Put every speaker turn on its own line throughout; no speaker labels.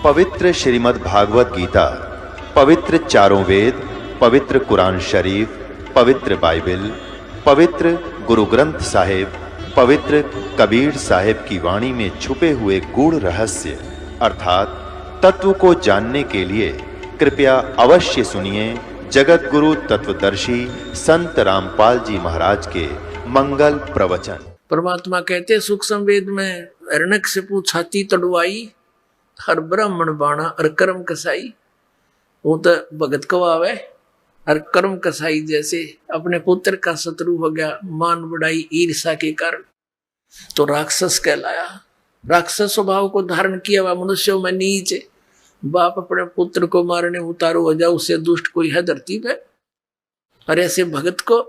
पवित्र श्रीमद् भागवत गीता, पवित्र चारों वेद, पवित्र कुरान शरीफ, पवित्र बाइबल, पवित्र गुरु ग्रंथ साहिब, पवित्र कबीर साहिब की वाणी में छुपे हुए गूढ़ रहस्य अर्थात तत्व को जानने के लिए कृपया अवश्य सुनिए जगत गुरु तत्वदर्शी संत रामपाल जी महाराज के मंगल प्रवचन।
परमात्मा कहते सूक्ष्म वेद में हिरण्यकशिपु छाती तड़वाई, हर ब्राह्मण बाणा और कर्म कसाई। वो तो भगत कवावे और कर्म कसाई जैसे अपने पुत्र का शत्रु हो गया, मान बढ़ाई ईर्षा के कारण तो राक्षस कहलाया। राक्षस स्वभाव को धारण किया हुआ मनुष्यों में नीच, बाप अपने पुत्र को मारने उतारो हो जाओ, उससे दुष्ट कोई है धरती पे। और ऐसे भगत को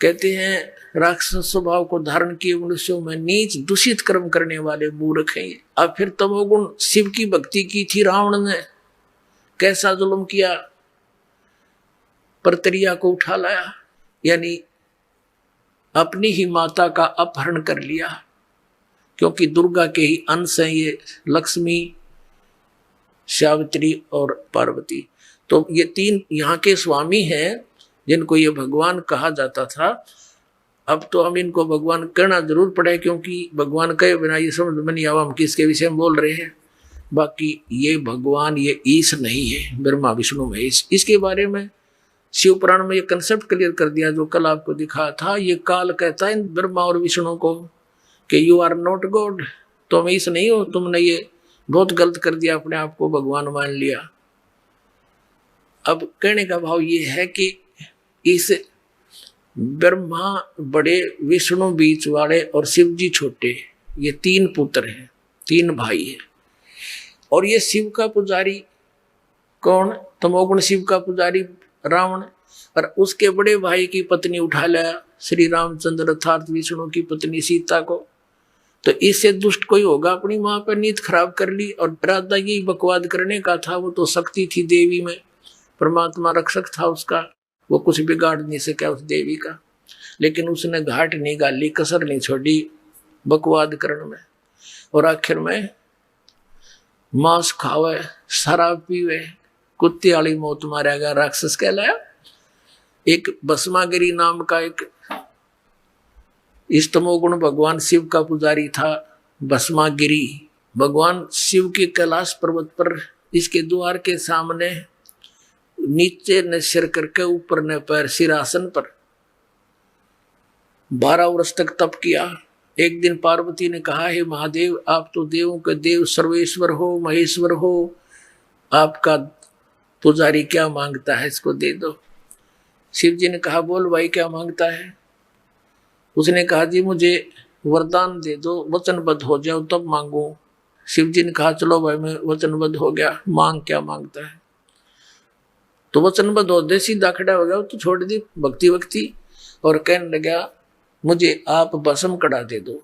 कहते हैं राक्षस स्वभाव को धारण किए मनुष्यों में नीच, दूषित कर्म करने वाले मूर्ख हैं। अब फिर तमोगुण शिव की भक्ति की थी रावण ने, कैसा जुल्म किया, परतरिया को उठा लाया, यानी अपनी ही माता का अपहरण कर लिया, क्योंकि दुर्गा के ही अंश हैं ये लक्ष्मी, सावित्री और पार्वती। तो ये तीन यहाँ के स्वामी हैं जिनको ये भगवान कहा जाता था। अब तो हम इनको भगवान कहना जरूर पड़े, क्योंकि भगवान कहे बिना ये समझ में नहीं आवा हम किसके विषय में बोल रहे हैं। बाकी ये भगवान ये ईश नहीं है, ब्रह्मा विष्णु महेश। इसके बारे में शिव पुराण में ये कंसेप्ट क्लियर कर दिया जो कल आपको दिखा था। ये काल कहता है ब्रह्मा और विष्णु को कि यू आर नॉट गॉड, तुम ईश नहीं हो, तुमने ये बहुत गलत कर दिया, अपने आप को भगवान मान लिया। अब कहने का भाव ये है कि इस ब्रह्मा बड़े, विष्णु बीच वाले और शिव जी छोटे, ये तीन पुत्र हैं, तीन भाई हैं। और ये शिव का पुजारी कौन? तमोगुण शिव का पुजारी रावण, और उसके बड़े भाई की पत्नी उठा लाया श्री रामचंद्र अर्थात विष्णु की पत्नी सीता को। तो इससे दुष्ट कोई होगा, अपनी माँ पर नीत खराब कर ली। और इरादा यही बकवाद करने का था, वो तो शक्ति थी देवी में, परमात्मा रक्षक था उसका, वो कुछ बिगाड़ नहीं सका उस देवी का। लेकिन उसने घाट नहीं गाली, कसर नहीं छोड़ी बकवाद करने में। और आखिर में मांस खावे, शराब पीवे, कुत्ते वाली मौत मारा गया, राक्षस कहलाया। एक भस्मागिरी नाम का एक इस तमोगुण भगवान शिव का पुजारी था, भस्मागिरी। भगवान शिव के कैलाश पर्वत पर इसके द्वार के सामने नीचे ने सिर करके ऊपर ने पैर, सिरासन पर 12 वर्ष तक तप किया। एक दिन पार्वती ने कहा, हे महादेव, आप तो देवों के देव, सर्वेश्वर हो, महेश्वर हो, आपका पुजारी क्या मांगता है, इसको दे दो। शिव जी ने कहा, बोल भाई क्या मांगता है? उसने कहा, जी मुझे वरदान दे दो, वचनबद्ध हो जाओ तब मांगू। शिव जी ने कहा, चलो भाई मैं वचनबद्ध हो गया, मांग क्या मांगता है? तो वचनबद्ध हो दे, सीधा खड़ा हो गया, तो छोड़ दी भक्ति और कहने लगा, मुझे आप भस्म कड़ा दे दो।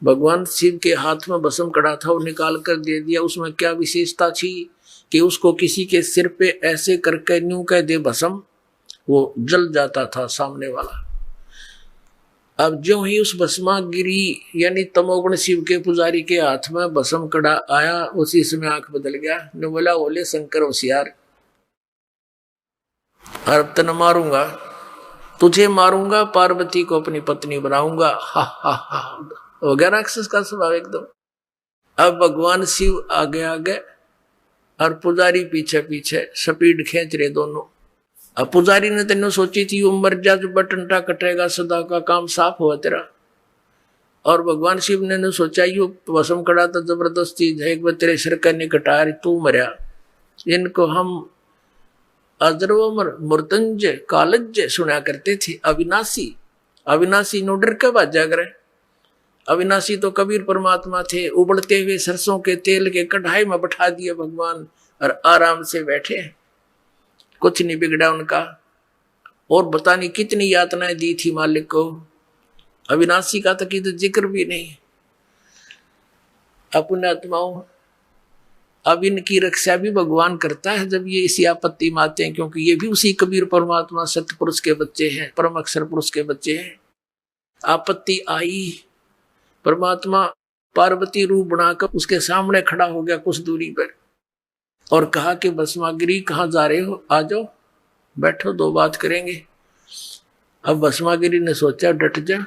भगवान शिव के हाथ में भस्म कड़ा था, वो निकाल कर दे दिया। उसमें क्या विशेषता थी कि उसको किसी के सिर पे ऐसे करके न्यू कह दे भस्म, वो जल जाता था सामने वाला। अब जो ही उस भस्मागिरी यानी तमोगुण शिव के पुजारी के हाथ में भस्म कड़ा आया, उसी समय आंख बदल गया। ने बोला, बोले शंकर होशियार, अब तो न मारूंगा, तुझे मारूंगा, पार्वती को अपनी पत्नी बनाऊंगा। हा हा हा, हो गया राक्षस का स्वभाव एकदम। अब भगवान शिव आगे आगे और पुजारी पीछे पीछे स्पीड खींच रहे दोनों। अब पुजारी ने तेने सोची थी वो मर जा, जो बटनटा कटेगा सदा का काम साफ हुआ तेरा। और भगवान शिव ने सोचा यो भस्म कड़ा तो जबरदस्ती एक बार तेरे सिर का नहीं कटा रही, तू मरिया, इनको हम अजरवमर मूर्तंज कालज सुना करते थे। अविनाशी, अविनाशी नो डर के बाजा करे। अविनाशी तो कबीर परमात्मा थे, उबलते हुए सरसों के तेल के कढ़ाई में बैठा दिए भगवान और आराम से बैठे, कुछ नहीं बिगड़ा उनका। और बता नहीं कितनी यातनाएं दी थी मालिक को, अविनाशी का तो जिक्र भी नहीं। अपने आत्माओं, अब इनकी रक्षा भी भगवान करता है जब ये इसी आपत्ति में आते हैं, क्योंकि ये भी उसी कबीर परमात्मा सत्य पुरुष के बच्चे हैं, परम अक्षर पुरुष के बच्चे हैं। आपत्ति आई, परमात्मा पार्वती रूप बनाकर उसके सामने खड़ा हो गया कुछ दूरी पर और कहा कि भस्मागिरी कहाँ जा रहे हो, आ जाओ बैठो, दो बात करेंगे। अब भस्मागिरी ने सोचा डट जा,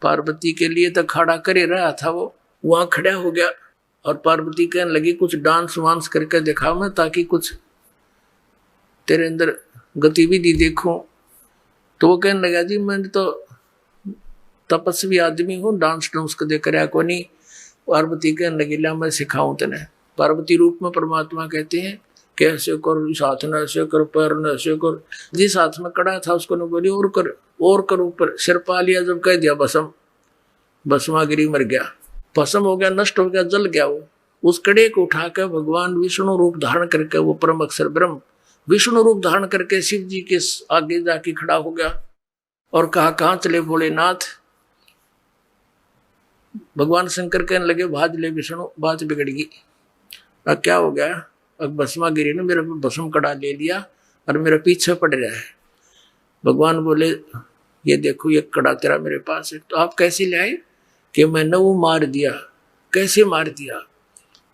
पार्वती के लिए तो खड़ा कर ही रहा था, वो वहां खड़ा हो गया और पार्वती कहने लगी कुछ डांस वांस करके दिखा मैं, ताकि कुछ तेरे अंदर गतिविधि देखूं। तो वो कहने लगा जी मैं तो तपस्वी आदमी हूँ, डांस डांस को देख रहा को नहीं। पार्वती कहने लगी ला मैं सिखाऊं तेने। पार्वती रूप में परमात्मा कहते हैं कैसे कर, इस हाथ ने ऐसे कर, पैर ने ऐसे कर। जिस हाथ में कड़ा था उसको न बोली और कर, ऊपर सिर पा लिया, जब कह दिया भस्म, भस्मागिरी मर गया, भस्म हो गया, नष्ट हो गया, जल गया। वो उस कड़े को उठाकर भगवान विष्णु रूप धारण करके, वो परम अक्षर ब्रह्म विष्णु रूप धारण करके शिव जी के आगे जाके खड़ा हो गया और कहा कहाँ चले भोलेनाथ। भगवान शंकर कहने लगे भाज ले विष्णु, बात बिगड़ गई। अब क्या हो गया, अब भस्मागिरी ने मेरे भस्म कड़ा ले लिया और मेरे पीछे पड़ रहा है। भगवान बोले ये देखो ये कड़ा तेरा मेरे पास है। तो आप कैसे ले आए? कि मैंने वो मार दिया। कैसे मार दिया?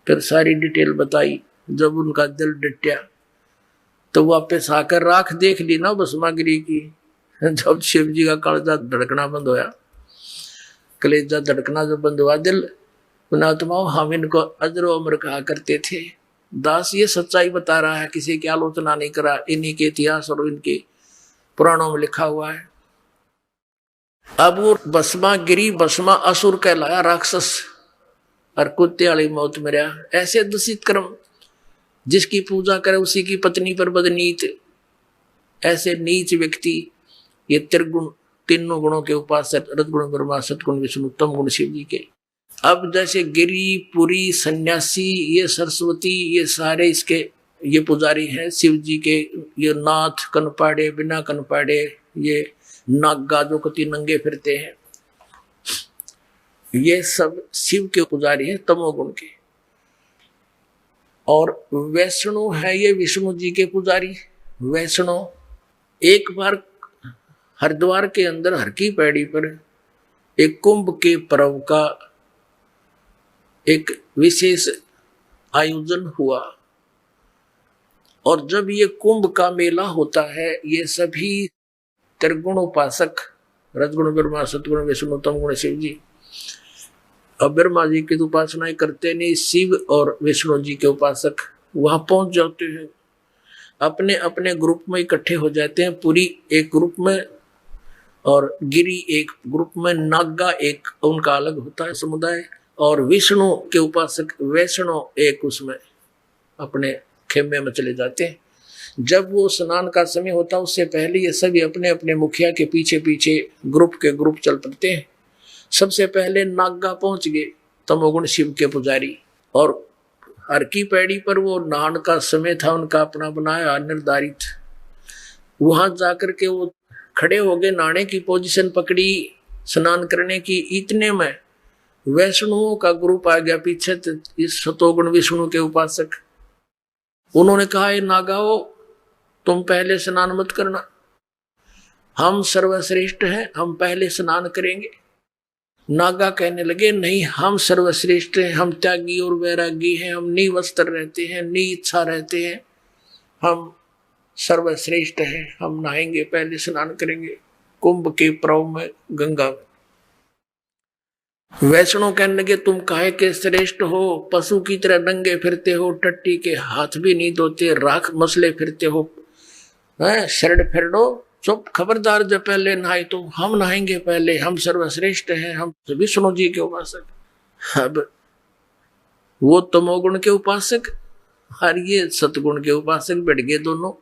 फिर सारी डिटेल बताई। जब उनका दिल डटया तो वापस आकर राख देख ली ना भस्मागिरी की। जब शिव जी का कलेजा धड़कना बंद होया, कलेजा धड़कना जब बंद हुआ, दिल पुणात्माओं हम इनको अजर अमर कहा करते थे। दास ये सच्चाई बता रहा है, किसी की आलोचना नहीं करा, इन्हीं के इतिहास और इनके पुराणों में लिखा हुआ है। अब वो भस्मागिरी भस्मा असुर कहलाया, राक्षस, और कुत्ते वाली मौत मरिया। ऐसे दूषित कर्म, जिसकी पूजा करे उसी की पत्नी पर बदनीत, ऐसे नीच व्यक्ति ये त्रिगुण, तीनों गुणों के उपासक, रजगुण ब्रह्मा, सतगुण विष्णु, तम गुण शिव जी के। अब जैसे गिरी, पुरी, सन्यासी, ये सरस्वती, ये सारे इसके ये पुजारी हैं शिव जी के। ये नाथ, कनपाड़े, बिना कनपाड़े, ये नागा जो कति नंगे फिरते हैं, ये सब शिव के पुजारी हैं तमोगुण के। और वैष्णो है ये विष्णु जी के पुजारी। वैष्णो एक बार हरिद्वार के अंदर हर की पैड़ी पर एक कुंभ के पर्व का एक विशेष आयोजन हुआ, और जब ये कुंभ का मेला होता है, ये सभी त्रिगुण उपासक, रजगुण ब्रह्मा, सतगुण विष्णु, तम गुण शिव जी, अब ब्रह्मा जी की उपासना करते नहीं, शिव और विष्णु जी के उपासक वहां पहुंच जाते हैं, अपने अपने ग्रुप में इकट्ठे हो जाते हैं। पूरी एक ग्रुप में और गिरी एक ग्रुप में, नागा एक उनका अलग होता है समुदाय, और विष्णु के उपासक वैष्णो एक उसमें अपने खेमे में चले जाते हैं। जब वो स्नान का समय होता है उससे पहले ये सभी अपने अपने मुखिया के पीछे पीछे ग्रुप के ग्रुप चल पड़ते हैं। सबसे पहले नागा पहुंच गए तमोगुण शिव के पुजारी, और हर की पैड़ी पर वो नहान का समय था उनका अपना बनाया निर्धारित। वहां जाकर के वो खड़े हो गए, नहाने की पोजीशन पकड़ी, स्नान करने की। इतने में वैष्णुओं का ग्रुप आ गया पीछे, इस सतोगुण विष्णु के उपासक। उन्होंने कहा ये नागाओ तुम पहले स्नान मत करना, हम सर्वश्रेष्ठ हैं, हम पहले स्नान करेंगे। नागा कहने लगे नहीं, हम सर्वश्रेष्ठ हैं, हम त्यागी और वैरागी हैं, हम निवस्त्र रहते हैं, इच्छा रहते हैं, हम सर्वश्रेष्ठ हैं, हम नहाएंगे, पहले स्नान करेंगे कुंभ के पर्व में गंगा में। वैष्णो कहने लगे तुम काहे के श्रेष्ठ हो, पशु की तरह नंगे फिरते हो, टट्टी के हाथ भी नहीं धोते, राख मसले फिरते हो, शरण फिरडो, चुप, खबरदार, जब पहले नहाए तो हम नहाएंगे पहले, हम सर्वश्रेष्ठ हैं, हम विष्णु जी के उपासक। अब वो तमोगुण के उपासक और ये सतगुण के उपासक बैठ गए दोनों।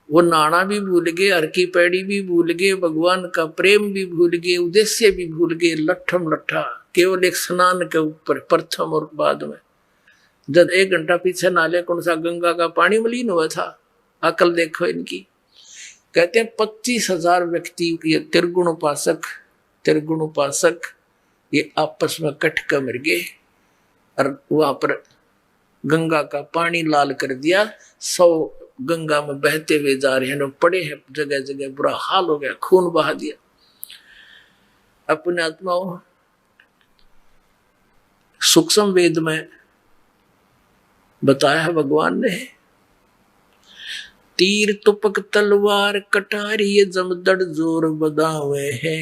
वो नाना भी भूल गए, हर की पैड़ी भी भूल गए, भगवान का प्रेम भी भूल गए, उद्देश्य भी भूल गए, लट्ठम लट्ठा केवल एक स्नान के ऊपर प्रथम और बाद में। जब 1 घंटा पीछे नाले कौन सा गंगा का पानी मलिन हुआ था, अकल देखो इनकी। कहते हैं 25,000 व्यक्ति ये त्रिगुण उपासक ये आपस में कट कर मर गए, और वहां पर गंगा का पानी लाल कर दिया। 100 गंगा में बहते हुए जा रहे हैं, पड़े हैं जगह जगह, बुरा हाल हो गया, खून बहा दिया। अपने आत्माओं सूक्ष्म वेद में बताया है भगवान ने, तीर तुपक तलवार कटारी ये जमदड़ जोर बदावे है,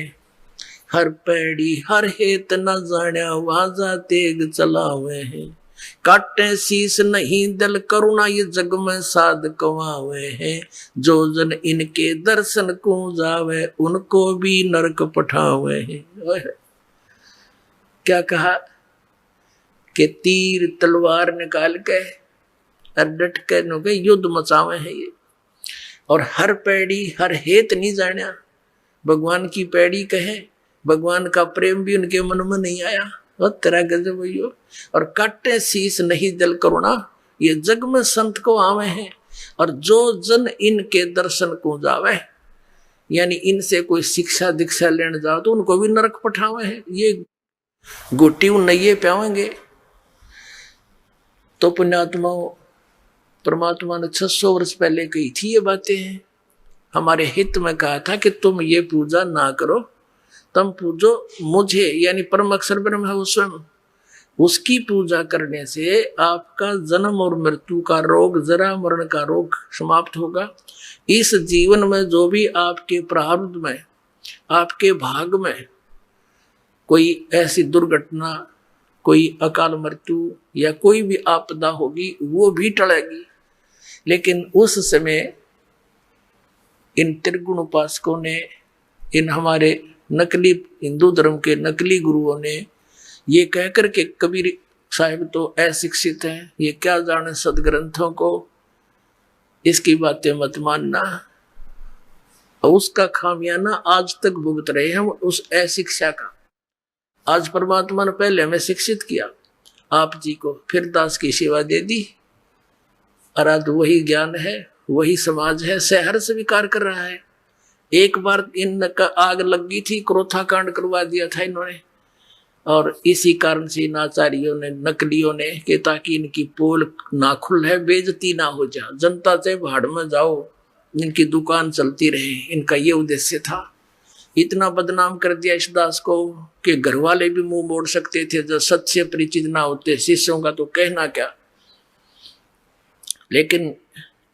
हर पैड़ी हर हेत न जाण्या वाजा तेग चलावे है, काटे शीस नहीं दल करुणा ये जग में साध कमावे हैं, जो जन इनके दर्शन को जावे उनको भी नरक पठावे हैं। क्या कहा कि तीर तलवार निकाल के और डट के नुके युद्ध मचावे हैं ये, और हर पैड़ी हर हेत नहीं जाना, भगवान की पैड़ी कहे, भगवान का प्रेम भी उनके मन में नहीं आया, और तेरा गजब भैया, और काटे शीस नहीं दल करुणा ये जग में संत को आवे हैं, और जो जन इनके दर्शन को जावे, यानी इनसे कोई शिक्षा दीक्षा लेने जाओ तो उनको भी नरक पठावे हैं, ये गोटी नये प्यावेंगे। तो पुण्यात्माओं, परमात्मा ने 600 वर्ष पहले कही थी ये बातें हैं, हमारे हित में कहा था कि तुम ये पूजा ना करो, तुम पूजो मुझे, यानी परम अक्षर ब्रह्म है वो स्वयं, उसकी पूजा करने से आपका जन्म और मृत्यु का रोग, जरा मरण का रोग समाप्त होगा। इस जीवन में जो भी आपके प्रारब्ध में, आपके भाग में कोई ऐसी दुर्घटना, कोई अकाल मृत्यु या कोई भी आपदा होगी वो भी टलेगी, लेकिन उस समय इन त्रिगुण उपासकों ने, इन हमारे नकली हिंदू धर्म के नकली गुरुओं ने ये कहकर के कबीर साहिब तो अशिक्षित हैं, ये क्या जाने सदग्रंथों को, इसकी बातें मत मानना, और उसका खामियाना आज तक भुगत रहे हैं उस अशिक्षा का। आज परमात्मा ने पहले हमें शिक्षित किया आप जी को, फिर दास की सेवा दे दी, अराध वही ज्ञान है, वही समाज है, सहर स्वीकार कर रहा है। एक बार इनका आग लगी थी, क्रोथा कांड करवा दिया था इन्होंने, और इसी कारण से नाचारियों ने, नकलियों ने, कि ताकि इनकी पोल ना खुल है, बेइज्जती ना हो जा, जनता से भाड़ में जाओ, इनकी दुकान चलती रहे, इनका ये उद्देश्य था। इतना बदनाम कर दिया इस दास को कि घर वाले भी मुंह मोड़ सकते थे, जब सत्य से परिचित ना होते, शिष्यों का तो कहना क्या। लेकिन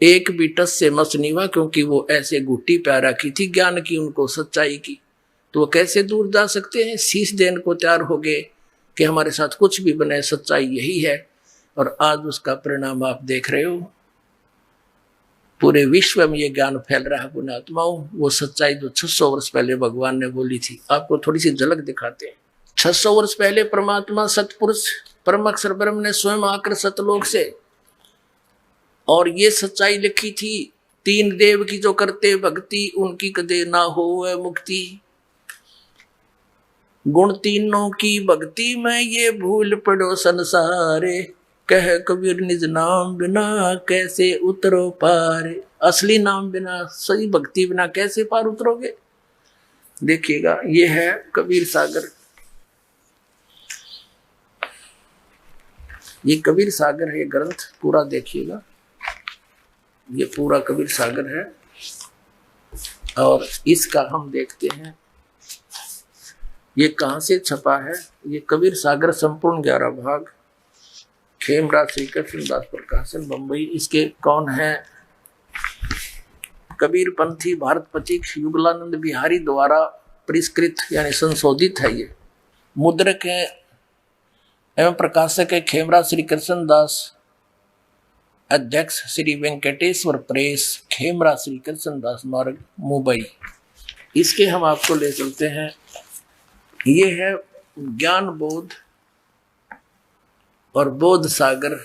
एक भी टस से मस नहीं हुआ, क्योंकि वो ऐसे घुट्टी प्यार रखी थी ज्ञान की, उनको सच्चाई की, तो वो कैसे दूर जा सकते हैं। शीश देने को तैयार हो गए कि हमारे साथ कुछ भी बने, सच्चाई यही है, और आज उसका परिणाम आप देख रहे हो। पूरे विश्व में ये ज्ञान फैल रहा है पुण्यात्माओं, वो सच्चाई जो 600 वर्ष पहले भगवान ने बोली थी, आपको थोड़ी सी झलक दिखाते हैं। 600 वर्ष पहले परमात्मा सतपुरुष परम अक्षर ब्रह्म ने स्वयं आकर सतलोक से और ये सच्चाई लिखी थी, 3 देव की जो करते भक्ति उनकी कदे ना हो मुक्ति, गुण तीनों की भक्ति में ये भूल पड़ो संसारे, कह कबीर निज नाम बिना कैसे उतरो पार। असली नाम बिना, सही भक्ति बिना कैसे पार उतरोगे। देखिएगा, ये है कबीर सागर, ये कबीर सागर है, ये ग्रंथ पूरा देखिएगा, ये पूरा कबीर सागर है। और इसका हम देखते हैं ये कहाँ से छपा है। ये कबीर सागर संपूर्ण 11 भाग, खेमराज श्री कृष्णदास प्रकाशन, बंबई। इसके कौन है? कबीर पंथी भारत पथिक युगलानंद बिहारी द्वारा परिष्कृत यानी संशोधित है। ये मुद्रक है एवं प्रकाशक है खेमराज श्री कृष्णदास, अध्यक्ष श्री वेंकटेश्वर प्रेस, खेमराज श्री कृष्णदास मार्ग, मुंबई। इसके हम आपको ले चलते हैं। ये है ज्ञान बोध और बोध सागर।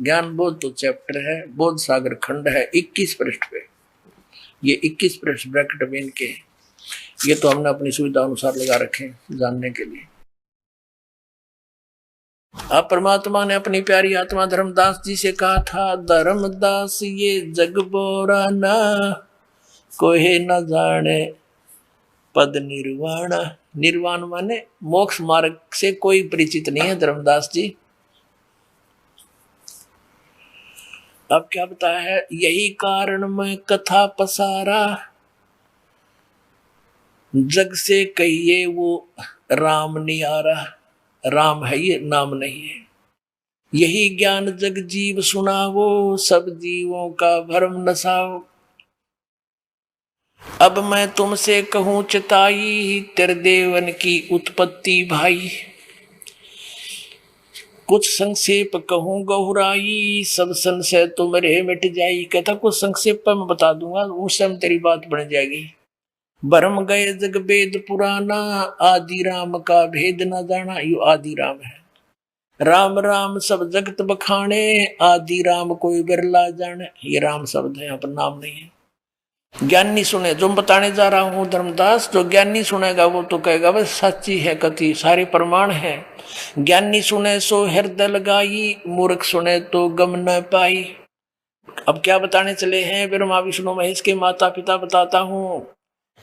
ज्ञान बोध तो चैप्टर है, बोध सागर खंड है 21 पृष्ठ पे। ये 21 पृष्ठ ब्रैकेट में इनके, ये तो हमने अपनी सुविधा अनुसार लगा रखे जानने के लिए। अब परमात्मा ने अपनी प्यारी आत्मा धर्मदास जी से कहा था, धर्मदास ये जग बोरा ना, कोई न जाने पद निर्वाण। निर्वाण माने मोक्ष मार्ग से कोई परिचित नहीं है धर्मदास जी। अब क्या बताया है, यही कारण मैं कथा पसारा, जग से कहिए वो राम नियारा। राम है, ये नाम नहीं है। यही ज्ञान जग जीव सुनावो, सब जीवों का भरम नसाओ। अब मैं तुमसे कहूं चिताई, तेरे देवन की उत्पत्ति भाई। कुछ संक्षेप कहूं गहुराई, सब संशय तुमरे मिट जाई। कहता कुछ संक्षेप पर मैं बता दूंगा, उस समय तेरी बात बन जाएगी। भरम गए जग वेद पुराना, आदि राम का भेद न जाना। यू आदि राम है। राम राम सब जगत बखाने, आदि राम कोई बिरला जाने। ये राम शब्द है, यहाँ पर नाम नहीं है। ज्ञानी सुने, जो मैं बताने जा रहा हूं धर्मदास, जो ज्ञानी सुनेगा वो तो कहेगा बस सच्ची है कथी, सारे प्रमाण है। ज्ञानी सुने सो हृदय लगाई, मूर्ख सुने तो गम न पाई। अब क्या बताने चले हैं? ब्रह्मा विष्णु महेश के माता पिता बताता हूं।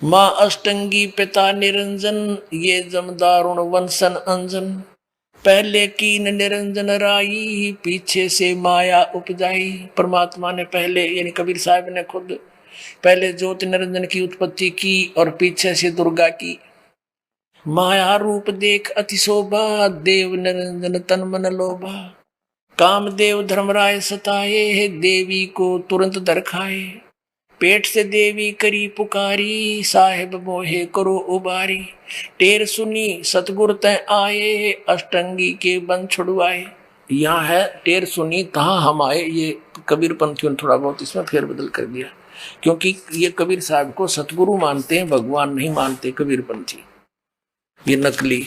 माँ अष्टंगी पिता निरंजन, ये जमदारुण वंशन अंजन। पहले कीन निरंजन राई, पीछे से माया उपजाई। परमात्मा ने पहले यानी कबीर साहब ने खुद पहले ज्योति निरंजन की उत्पत्ति की और पीछे से दुर्गा की। माया रूप देख अति शोभा, देव निरंजन तन मन लोभा। कामदेव धर्मराय सताए, देवी को तुरंत दरखाए। पेट से देवी करी पुकारी, साहेब मोहे करो उबारी। टेर सुनी सतगुर तय आए, अष्टंगी के बन छुड़वाए। यहाँ है टेर सुनी तहाँ हम आए। ये कबीर पंथियों ने थोड़ा बहुत इसमें फेरबदल कर दिया, क्योंकि ये कबीर साहब को सतगुरु मानते हैं, भगवान नहीं मानते कबीर पंथी, ये नकली।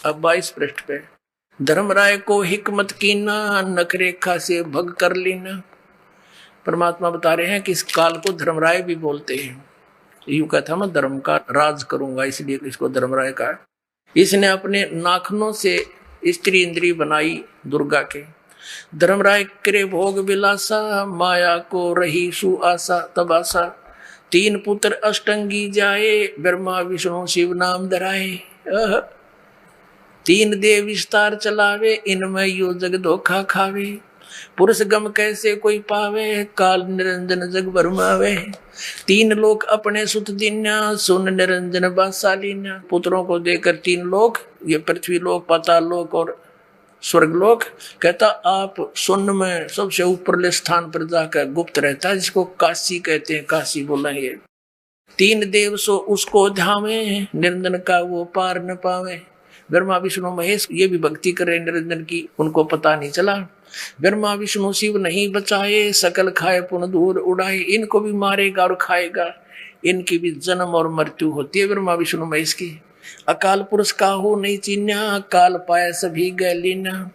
अब 22 पृष्ठ पे, धर्मराय को हिकमत कीना, नख रेखा से भग कर लेना। परमात्मा बता रहे हैं कि इस काल को धर्मराय भी बोलते हैं। यूं कहता मैं धर्म का राज करूंगा, इसलिए इसको धर्मराय कहा। इसने अपने नाखनों से स्त्री इंद्री बनाई दुर्गा के। धर्मराय करे भोग विलासा, माया को रही सुआसा तबासा। 3 पुत्र अष्टंगी जाए, ब्रह्मा विष्णु शिव नाम धराए। 3 देव विस्तार चलावे, इनमें यो जग धोखा खावे। पुरुष गम कैसे कोई पावे, काल निरंजन जग भरमावे। 3 लोक अपने सुत दीन्या, सुन निरंजन बासालीन्या। पुत्रों को देकर 3 लोक, ये पृथ्वी लोक, पाताल लोक और स्वर्गलोक। कहता आप सुन में सबसे ऊपरले स्थान पर जाकर गुप्त रहता है, जिसको काशी कहते हैं, काशी बोला ये। 3 देव सो उसको ध्यावे, निरंजन का वो पार न पावे। ब्रह्मा विष्णु महेश ये भी भक्ति करे निरंजन की, उनको पता नहीं चला। ब्रह्मा विष्णु शिव नहीं बचाए, सकल खाए पुन दूर उड़ाए। इनको भी मारेगा और खाएगा, इनकी भी जन्म और मृत्यु होती है ब्रह्मा विष्णु महेश की। अकाल पुरुष काहू नहीं चीन्या, काल पाए सभी गैलीना।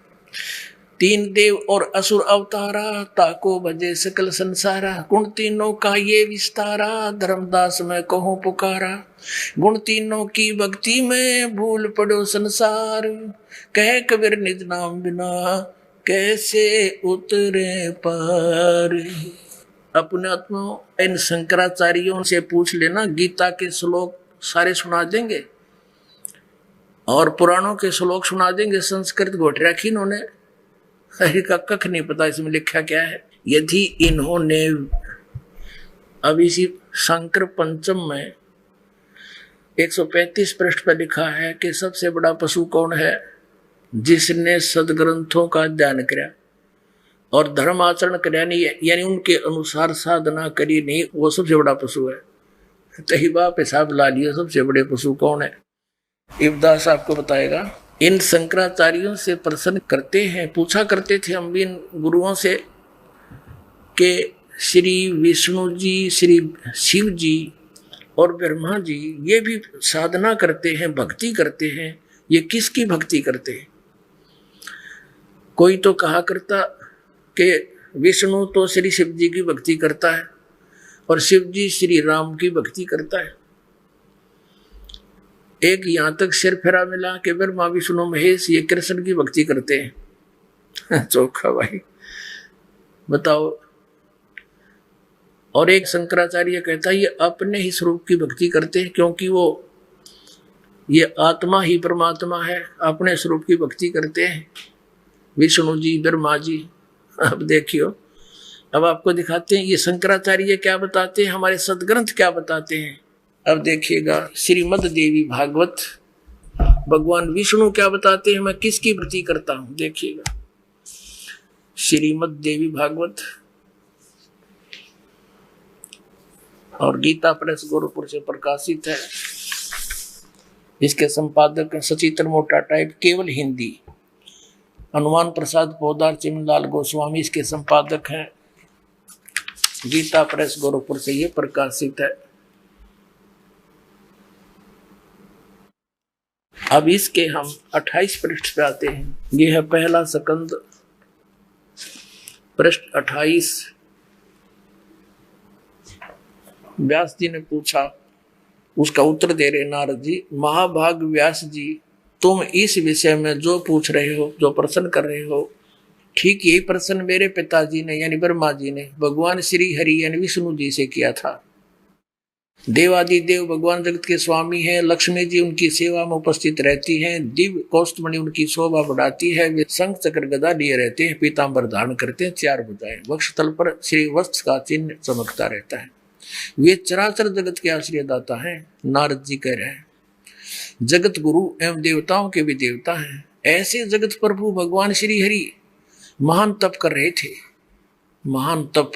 3 देव और असुर अवतारा, ताको भजे सकल संसारा। गुण तीनों का ये विस्तारा, धर्मदास में कहूँ पुकारा। गुण तीनों की भक्ति में भूल पड़ो संसार, कह कबीर निज नाम बिना कैसे उतरे पार। अपने आत्मा इन शंकराचार्यों से पूछ लेना, गीता के श्लोक सारे सुना देंगे और पुराणों के श्लोक सुना देंगे। संस्कृत घोट रखी इन्होंने, हरि का कख नहीं पता इसमें लिखा क्या है। यदि इन्होंने अब इसी शंकर पंचम में 135 पृष्ठ पर लिखा है कि सबसे बड़ा पशु कौन है, जिसने सदग्रंथों का अध्ययन किया और धर्म आचरण किया नहीं, यानी उनके अनुसार साधना करी नहीं, वो सबसे बड़ा पशु है। तही बाप हिसाब ला लिया सबसे बड़े पशु कौन है। इब्दास आपको बताएगा। इन शंकराचार्यों से प्रश्न करते हैं, पूछा करते थे हम भी इन गुरुओं से कि श्री विष्णु जी, श्री शिव जी और ब्रह्मा जी ये भी साधना करते हैं, भक्ति करते हैं, ये किसकी भक्ति करते हैं? कोई तो कहा करता कि विष्णु तो श्री शिव जी की भक्ति करता है और शिव जी श्री राम की भक्ति करता है। एक यहां तक सिर फेरा मिला कि ब्रह्मा विष्णु महेश ये कृष्ण की भक्ति करते हैं। चौखा भाई बताओ। और एक शंकराचार्य कहता है ये अपने ही स्वरूप की भक्ति करते हैं, क्योंकि वो ये आत्मा ही परमात्मा है, अपने स्वरूप की भक्ति करते हैं विष्णु जी ब्रह्मा जी। अब देखियो, अब आपको दिखाते हैं ये शंकराचार्य क्या बताते हैं, हमारे सदग्रंथ क्या बताते हैं। अब देखिएगा, श्रीमद् देवी भागवत भगवान विष्णु क्या बताते हैं, मैं किसकी वृत्ति करता हूं, देखिएगा। श्रीमद् देवी भागवत और गीता प्रेस गोरखपुर से प्रकाशित है। इसके संपादक सचित्र मोटा टाइप, केवल हिंदी। हनुमान प्रसाद पोदार चिमनलाल गोस्वामी इसके संपादक हैं। गीता प्रेस गोरखपुर से ये प्रकाशित है। अब इसके हम 28 पृष्ठ पे आते हैं। ये है पहला स्कंद, पृष्ठ 28। व्यास जी ने पूछा, उसका उत्तर दे रहे नारद जी। महाभाग व्यास जी, तुम इस विषय में जो पूछ रहे हो, जो प्रश्न कर रहे हो, ठीक यही प्रश्न मेरे पिताजी ने यानी ब्रह्मा जी ने भगवान श्री हरि यानी विष्णु जी से किया था। देवादि देव भगवान जगत के स्वामी हैं। लक्ष्मी जी उनकी सेवा में उपस्थित रहती हैं। दिव्य कौस्तुभमणि उनकी शोभा बढ़ाती है। वे शंख चक्र गदा लिए रहते हैं, पीतांबर धारण करते हैं, 4 भुजाएं, वक्षस्थल पर श्री वस्त्र का चिन्ह चमकता रहता है। वे चराचर जगत के आश्रयदाता हैं। नारद जी कह रहे हैं, जगत गुरु एवं देवताओं के भी देवता हैं। ऐसे जगत प्रभु भगवान श्री हरि महान तप कर रहे थे। महान तप,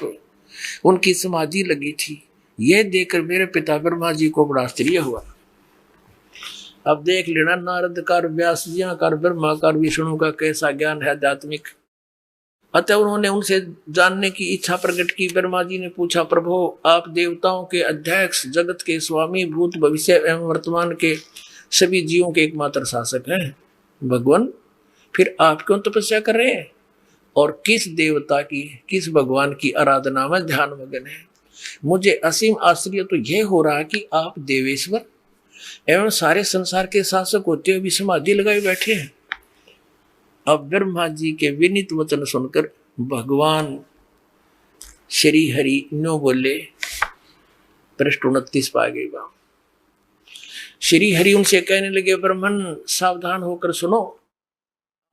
उनकी समाधि लगी थी। यह देखकर मेरे पिता ब्रह्मा जी को बड़ा आश्चर्य हुआ। अब देख लेना, नारद का, व्यास जी का, ब्रह्मा का, विष्णु का कैसा ज्ञान है आध्यात्मिक। अतः उन्होंने उनसे जानने की इच्छा प्रकट की। ब्रह्मा जी ने पूछा, प्रभु आप देवताओं के अध्यक्ष, जगत के स्वामी, भूत भविष्य एवं वर्तमान के सभी जीवों के एकमात्र शासक हैं। भगवान, फिर आप क्यों तपस्या कर रहे हैं और किस देवता की, किस भगवान की आराधना में ध्यान मगन है? मुझे असीम आश्चर्य तो यह हो रहा है कि आप देवेश्वर एवं सारे संसार के शासक होते हुए भी समाधि लगाए बैठे हैं। अब ब्रह्मा जी के विनीत वचन सुनकर भगवान श्री हरि नो बोले। पृष्ठ 29 पा गई बात। श्री हरि उनसे कहने लगे, ब्राह्मण सावधान होकर सुनो।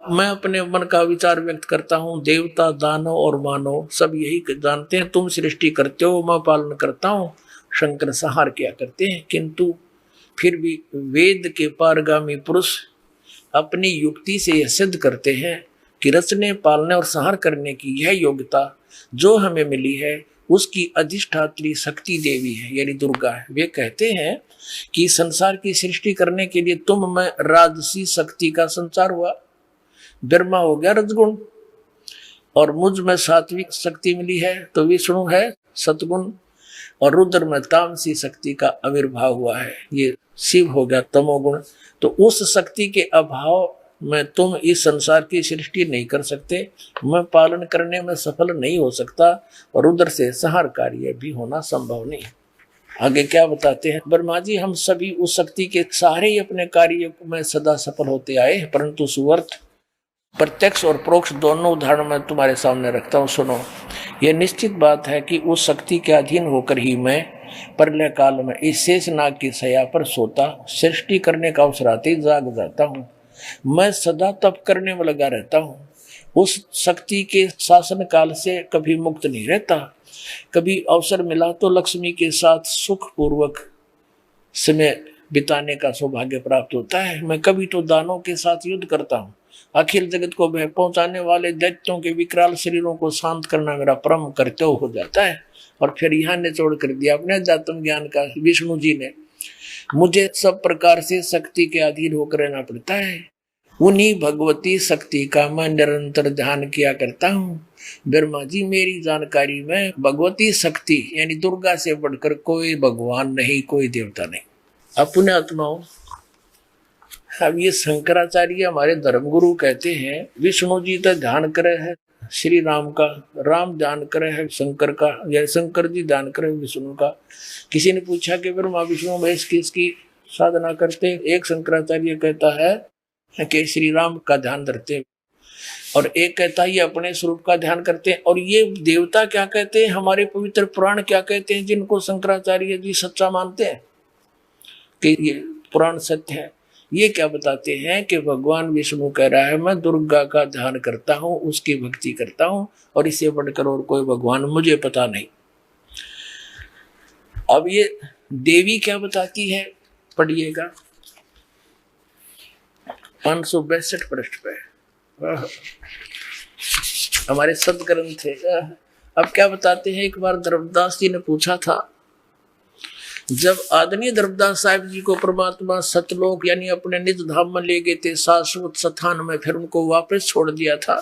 मैं अपने मन का विचार व्यक्त करता हूँ। देवता, दानव और मानव सब यही जानते हैं, तुम सृष्टि करते हो, मैं पालन करता हूँ। शंकर संहार किया करते हैं। किंतु फिर भी वेद के पारगामी पुरुष अपनी युक्ति से यह सिद्ध करते हैं कि रचने, पालने और संहार करने की यह योग्यता जो हमें मिली है उसकी अधिष्ठात्री शक्ति देवी है यानी दुर्गा है। वे कहते हैं कि संसार की सृष्टि करने के लिए तुम में राजसी शक्ति का संचार हुआ। ब्रह्मा हो गया रजगुण और मुझ में सात्विक शक्ति मिली है तो विष्णु है सतगुण और रुद्र में तामसी शक्ति का आविर्भाव हुआ है, ये शिव हो गया तमोगुण। तो उस शक्ति के अभाव में तुम इस संसार की सृष्टि नहीं कर सकते, मैं पालन करने में सफल नहीं हो सकता और रुद्र से संहार कार्य भी होना संभव नहीं। आगे क्या बताते हैं ब्रह्मा जी, हम सभी उस शक्ति के सहारे ही अपने कार्य में सदा सफल होते आए, परंतु सुवर्थ प्रत्यक्ष और परोक्ष दोनों उदाहरण मैं तुम्हारे सामने रखता हूँ। सुनो, यह निश्चित बात है कि उस शक्ति के अधीन होकर ही मैं प्रलय काल में इस शेषनाग की शैया पर सोता, सृष्टि करने का अवसर आते ही जाग जाता हूँ। मैं सदा तप करने में लगा रहता हूँ। उस शक्ति के शासन काल से कभी मुक्त नहीं रहता। कभी अवसर मिला तो लक्ष्मी के साथ सुख पूर्वक समय बिताने का सौभाग्य प्राप्त होता है। मैं कभी तो दानों के साथ युद्ध करता हूँ। अखिल जगत को भय पहुंचाने वाले दैत्यों के विकराल शरीरों को शांत करना मेरा परम कर्तव्य हो जाता है। और फिर यहाँ निचोड़ कर दिया अपने अध्यात्म ज्ञान का विष्णु जी ने, मुझे सब प्रकार से शक्ति के अधीन होकर रहना पड़ता है। उन्हीं भगवती शक्ति का मैं निरंतर ध्यान किया करता हूँ। ब्रह्मा जी, मेरी जानकारी में भगवती शक्ति यानी दुर्गा से बढ़कर कोई भगवान नहीं, कोई देवता नहीं। अपने आत्माओं, अब ये शंकराचार्य हमारे धर्मगुरु कहते हैं विष्णु जी तो ध्यान करे है श्री राम का, राम ध्यान करे है शंकर का, या शंकर जी ध्यान करे विष्णु का। किसी ने पूछा कि ब्रह्मा विष्णु महेश किसकी साधना करते? एक शंकराचार्य कहता है कि श्री राम का ध्यान धरते हैं और एक कहता है ये अपने स्वरूप का ध्यान करते हैं। और ये देवता क्या कहते हैं, हमारे पवित्र पुराण क्या कहते हैं, जिनको शंकराचार्य जी सच्चा मानते हैं कि ये पुराण सत्य है, ये क्या बताते हैं कि भगवान विष्णु कह रहा है मैं दुर्गा का ध्यान करता हूँ, उसकी भक्ति करता हूँ और इससे बढ़कर और कोई भगवान मुझे पता नहीं। अब ये देवी क्या बताती है, पढ़िएगा। 562 पृष्ठ पे हमारे सदग्रंथ थे। अब क्या बताते हैं, एक बार धर्मदास जी ने पूछा था, जब आदरणीय धर्मदास साहिब जी को परमात्मा सतलोक यानी अपने निज धाम में ले गए थे, शाश्वत स्थान में, फिर उनको वापस छोड़ दिया था,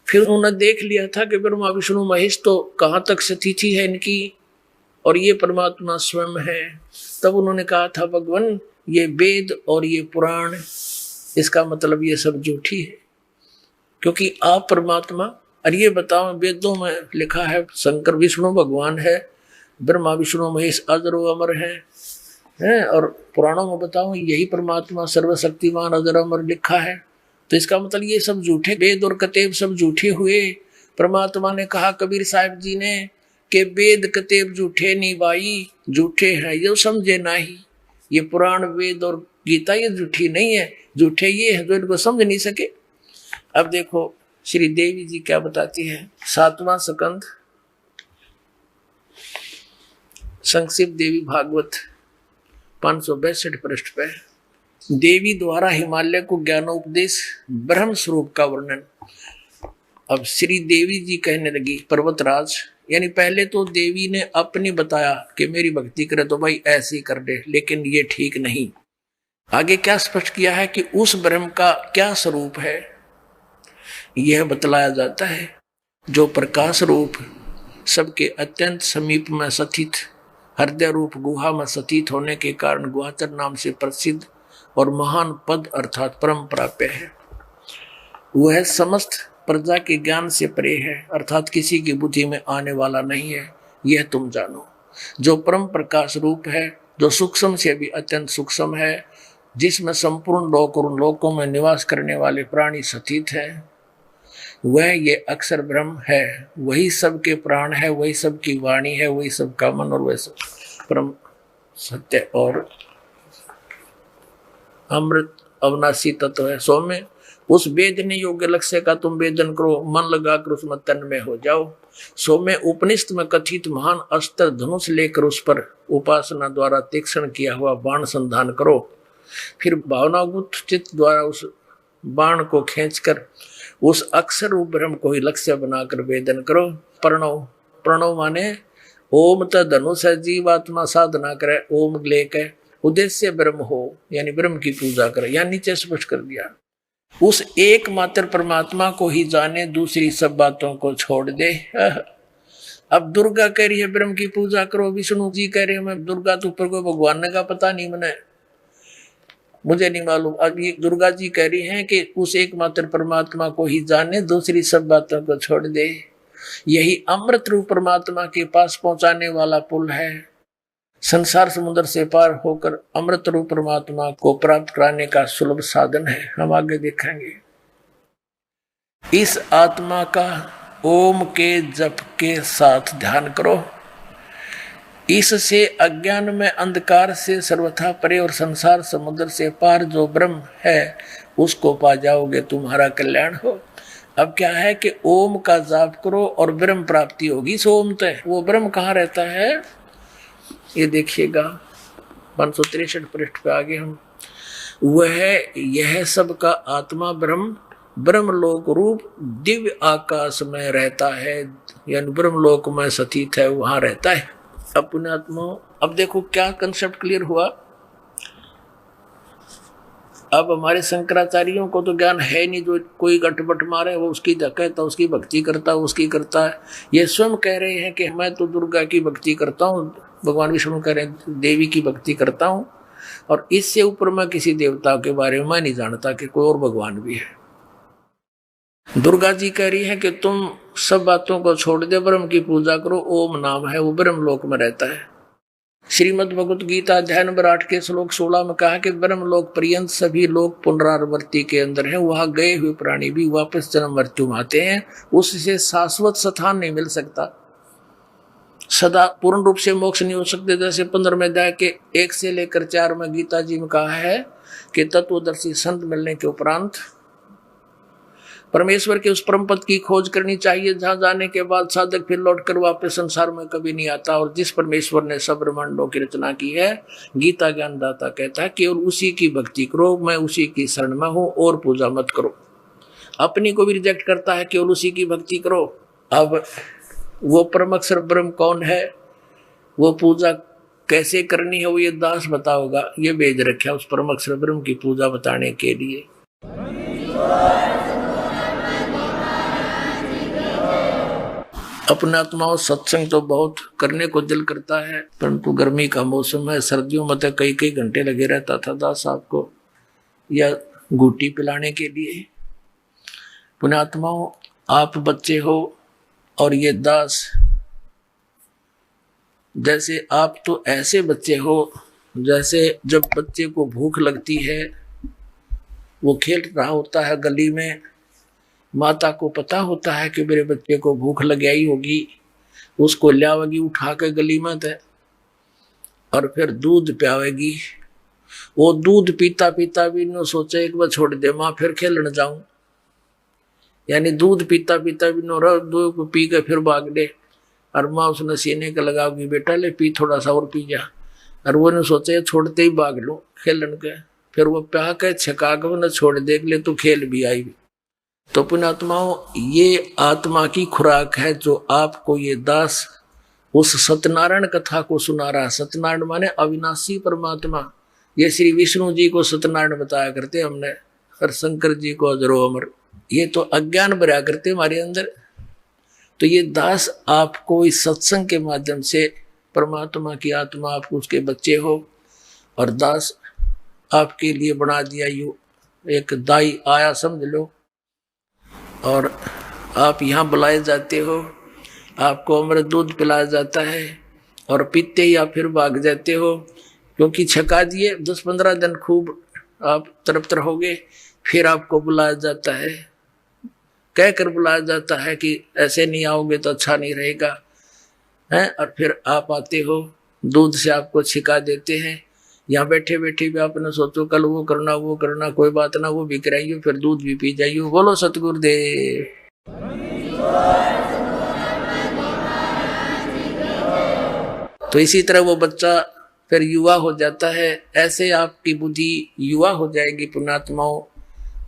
फिर उन्होंने देख लिया था कि ब्रह्मा विष्णु महेश तो कहाँ तक स्थिति है इनकी और ये परमात्मा स्वयं है। तब उन्होंने कहा था, भगवान ये वेद और ये पुराण, इसका मतलब ये सब झूठी है, क्योंकि आप परमात्मा, और ये बताओ वेदों में लिखा है शंकर विष्णु भगवान है, ब्रह्मा विष्णु महेश अजर अमर है, और पुराणों में बताओ यही परमात्मा सर्वशक्तिमान अजर अमर लिखा है। तो इसका मतलब ये सब झूठे वेद और कतेब सब झूठे हुए। परमात्मा ने कहा कबीर साहिब जी ने कि वेद कतेब झूठे नहीं भाई, झूठे हैं ये समझे नहीं, ये पुराण वेद और गीता ये झूठी नहीं है, झूठे ये है जो इनको समझ नहीं सके। अब देखो श्री देवी जी क्या बताती है, 7वां स्कंद संक्षिप्त देवी भागवत 562 पृष्ठ पे देवी द्वारा हिमालय को ज्ञानोपदेश ब्रह्म स्वरूप का वर्णन। अब श्री देवी जी कहने लगी, पर्वतराज यानी पहले तो देवी ने अपनी बताया कि मेरी भक्ति करे तो भाई ऐसे ही कर दे, लेकिन ये ठीक नहीं। आगे क्या स्पष्ट किया है कि उस ब्रह्म का क्या स्वरूप है यह बतलाया जाता है, जो प्रकाश रूप सबके अत्यंत समीप में स्थित हृदय रूप गुहा में स्थित होने के कारण गुहाचर नाम से प्रसिद्ध और महान पद अर्थात परम प्राप्य है। वह समस्त प्रजा के ज्ञान से परे है, अर्थात किसी की बुद्धि में आने वाला नहीं है, यह तुम जानो। जो परम प्रकाश रूप है, जो सूक्ष्म से भी अत्यंत सूक्ष्म है, जिसमें संपूर्ण लोक और लोकों में निवास करने वाले प्राणी स्थित है, वह ये अक्षर ब्रह्म है। वही सबके प्राण है, वही सबकी वाणी है, वही सबका मन और वह सब परम सत्य और अमृत अविनाशी तत्व है। सौम्य उस वेदने योग्य लक्ष्य का तुम वेदन करो, मन लगाकर उसमें तन में हो जाओ। सौम्य उपनिषद में कथित महान अस्त्र धनुष लेकर उस पर उपासना द्वारा तीक्ष्ण किया हुआ बाण संधान करो, फिर भावनागुत चित्त द्वारा उस बाण को खींचकर उस अक्षर रूप ब्रह्म को ही लक्ष्य बनाकर वेदन करो। प्रणव, प्रणव माने ओम त धनुष है, जीवात्मा साधना करे, ओम लेकर उद्देश्य ब्रह्म हो, यानी ब्रह्म की पूजा करे। या नीचे स्पष्ट कर दिया, उस एकमात्र परमात्मा को ही जाने, दूसरी सब बातों को छोड़ दे। अब दुर्गा कह रही है ब्रह्म की पूजा करो, विष्णु जी कह रहे हैं मैं दुर्गा तो ऊपर कोई भगवान का पता नहीं, मुझे नहीं मालूम। अब ये दुर्गा जी कह रही हैं कि उस एकमात्र परमात्मा को ही जाने, दूसरी सब बातों को छोड़ दे। यही अमृत रूप परमात्मा के पास पहुंचाने वाला पुल है। संसार समुद्र से पार होकर अमृत रूप परमात्मा को प्राप्त कराने का सुलभ साधन है। हम आगे देखेंगे। इस आत्मा का ओम के जप के साथ ध्यान करो, इससे अज्ञान में अंधकार से सर्वथा परे और संसार समुद्र से पार जो ब्रह्म है उसको पा जाओगे, तुम्हारा कल्याण हो। अब क्या है कि ओम का जाप करो और ब्रह्म प्राप्ति होगी। सो ओम तय वो ब्रह्म कहाँ रहता है, ये देखिएगा 563 पृष्ठ पे आगे हम, वह यह सब का आत्मा ब्रह्म ब्रह्मलोक रूप दिव्य आकाश में रहता है, यानी ब्रह्मलोक में स्थित है, वहां रहता है अपने आत्मा। अब देखो क्या कंसेप्ट क्लियर हुआ। अब हमारे शंकराचार्यों को तो ज्ञान है नहीं, जो कोई गटबट मारे वो उसकी कहता, उसकी भक्ति करता, उसकी करता है। ये स्वयं कह रहे हैं कि मैं तो दुर्गा की भक्ति करता हूँ, भगवान विष्णु कह रहे हैं देवी की भक्ति करता हूँ, और इससे ऊपर मैं किसी देवता के बारे में मैं नहीं जानता कि कोई और भगवान भी है। दुर्गा जी कह रही है कि तुम सब बातों को छोड़ दे, ब्रह्म की पूजा करो, ओम नाम है, वो ब्रह्म लोक में रहता है। श्रीमद् भगवत गीता अध्याय नंबर 8 के श्लोक 16 में कहा कि ब्रह्म लोक पर्यंत सभी लोग पुनरावृत्ति के अंदर है, वहां गए हुए प्राणी भी वापस जन्म मृत्यु में आते हैं, उससे शाश्वत स्थान नहीं मिल सकता, सदा पूर्ण रूप से मोक्ष नहीं हो सकते। जैसे 15वें अध्याय के 1 से लेकर 4 में गीता जी में कहा है कि तत्वदर्शी संत मिलने के उपरांत परमेश्वर के उस परम पद की खोज करनी चाहिए जहां जाने के बाद साधक फिर लौट कर वापस संसार में कभी नहीं आता। और जिस परमेश्वर ने सब ब्रह्मांडों की रचना की है, गीता ज्ञानदाता कहता है केवल उसी की भक्ति करो, मैं उसी की शरण में हूं और पूजा मत करो। अपनी को भी रिजेक्ट करता है, केवल उसी की भक्ति करो। अब वो परम अक्षर ब्रह्म कौन है, वो पूजा कैसे करनी है, वो ये दास बताओगा। ये भेज रखा उस परम अक्षर ब्रह्म की पूजा बताने के लिए। अपने आत्माओं सत्संग तो बहुत करने को दिल करता है, परंतु गर्मी का मौसम है, सर्दियों में तो कई कई घंटे लगे रहता था दास साहब को या घूटी पिलाने के लिए। पुण्यात्माओं, आप बच्चे हो और ये दास, जैसे आप तो ऐसे बच्चे हो जैसे जब बच्चे को भूख लगती है, वो खेल रहा होता है गली में, माता को पता होता है कि मेरे बच्चे को भूख लग आई होगी, उसको लावेगी उठा के गली में थे और फिर दूध पियावेगी। वो दूध पीता पीता भी न सोचे एक बार छोड़ दे माँ फिर खेलने जाऊं, यानी दूध पीता पीता भी न दूध पी के फिर भाग दे। और माँ उसने सीने का लगाओगी, बेटा ले पी थोड़ा सा और पी जा। और वो ने सोचे छोड़ते ही भाग लो खेलन के, फिर वो प्या के छका के न छोड़ दे ले तू खेल भी आई। तो पुण्यात्माओं, ये आत्मा की खुराक है जो आपको ये दास उस सत्यनारायण कथा को सुना रहा। सत्यनारायण माने अविनाशी परमात्मा। ये श्री विष्णु जी को सत्यनारायण बताया करते हमने, और शंकर जी को अजरो अमर। ये तो अज्ञान भरा करते हमारे अंदर। तो ये दास आपको इस सत्संग के माध्यम से परमात्मा की आत्मा, आप उसके बच्चे हो और दास आपके लिए बना दिया। यू एक दाई आया समझ लो, और आप यहाँ बुलाए जाते हो, आपको अमृत दूध पिलाया जाता है और पीते ही आप फिर भाग जाते हो, क्योंकि छका दिए। 10-15 दिन खूब आप तरफ रहोगे, फिर आपको बुलाया जाता है, कहकर बुलाया जाता है कि ऐसे नहीं आओगे तो अच्छा नहीं रहेगा है। और फिर आप आते हो, दूध से आपको छिका देते हैं। यहाँ बैठे बैठे भी आपने सोचो कल वो करना, कोई बात ना, वो भी कराइयो, फिर दूध भी पी जाइयो। बोलो सतगुरुदेव। तो इसी तरह वो बच्चा फिर युवा हो जाता है। ऐसे आपकी बुद्धि युवा हो जाएगी पुण्यात्माओं,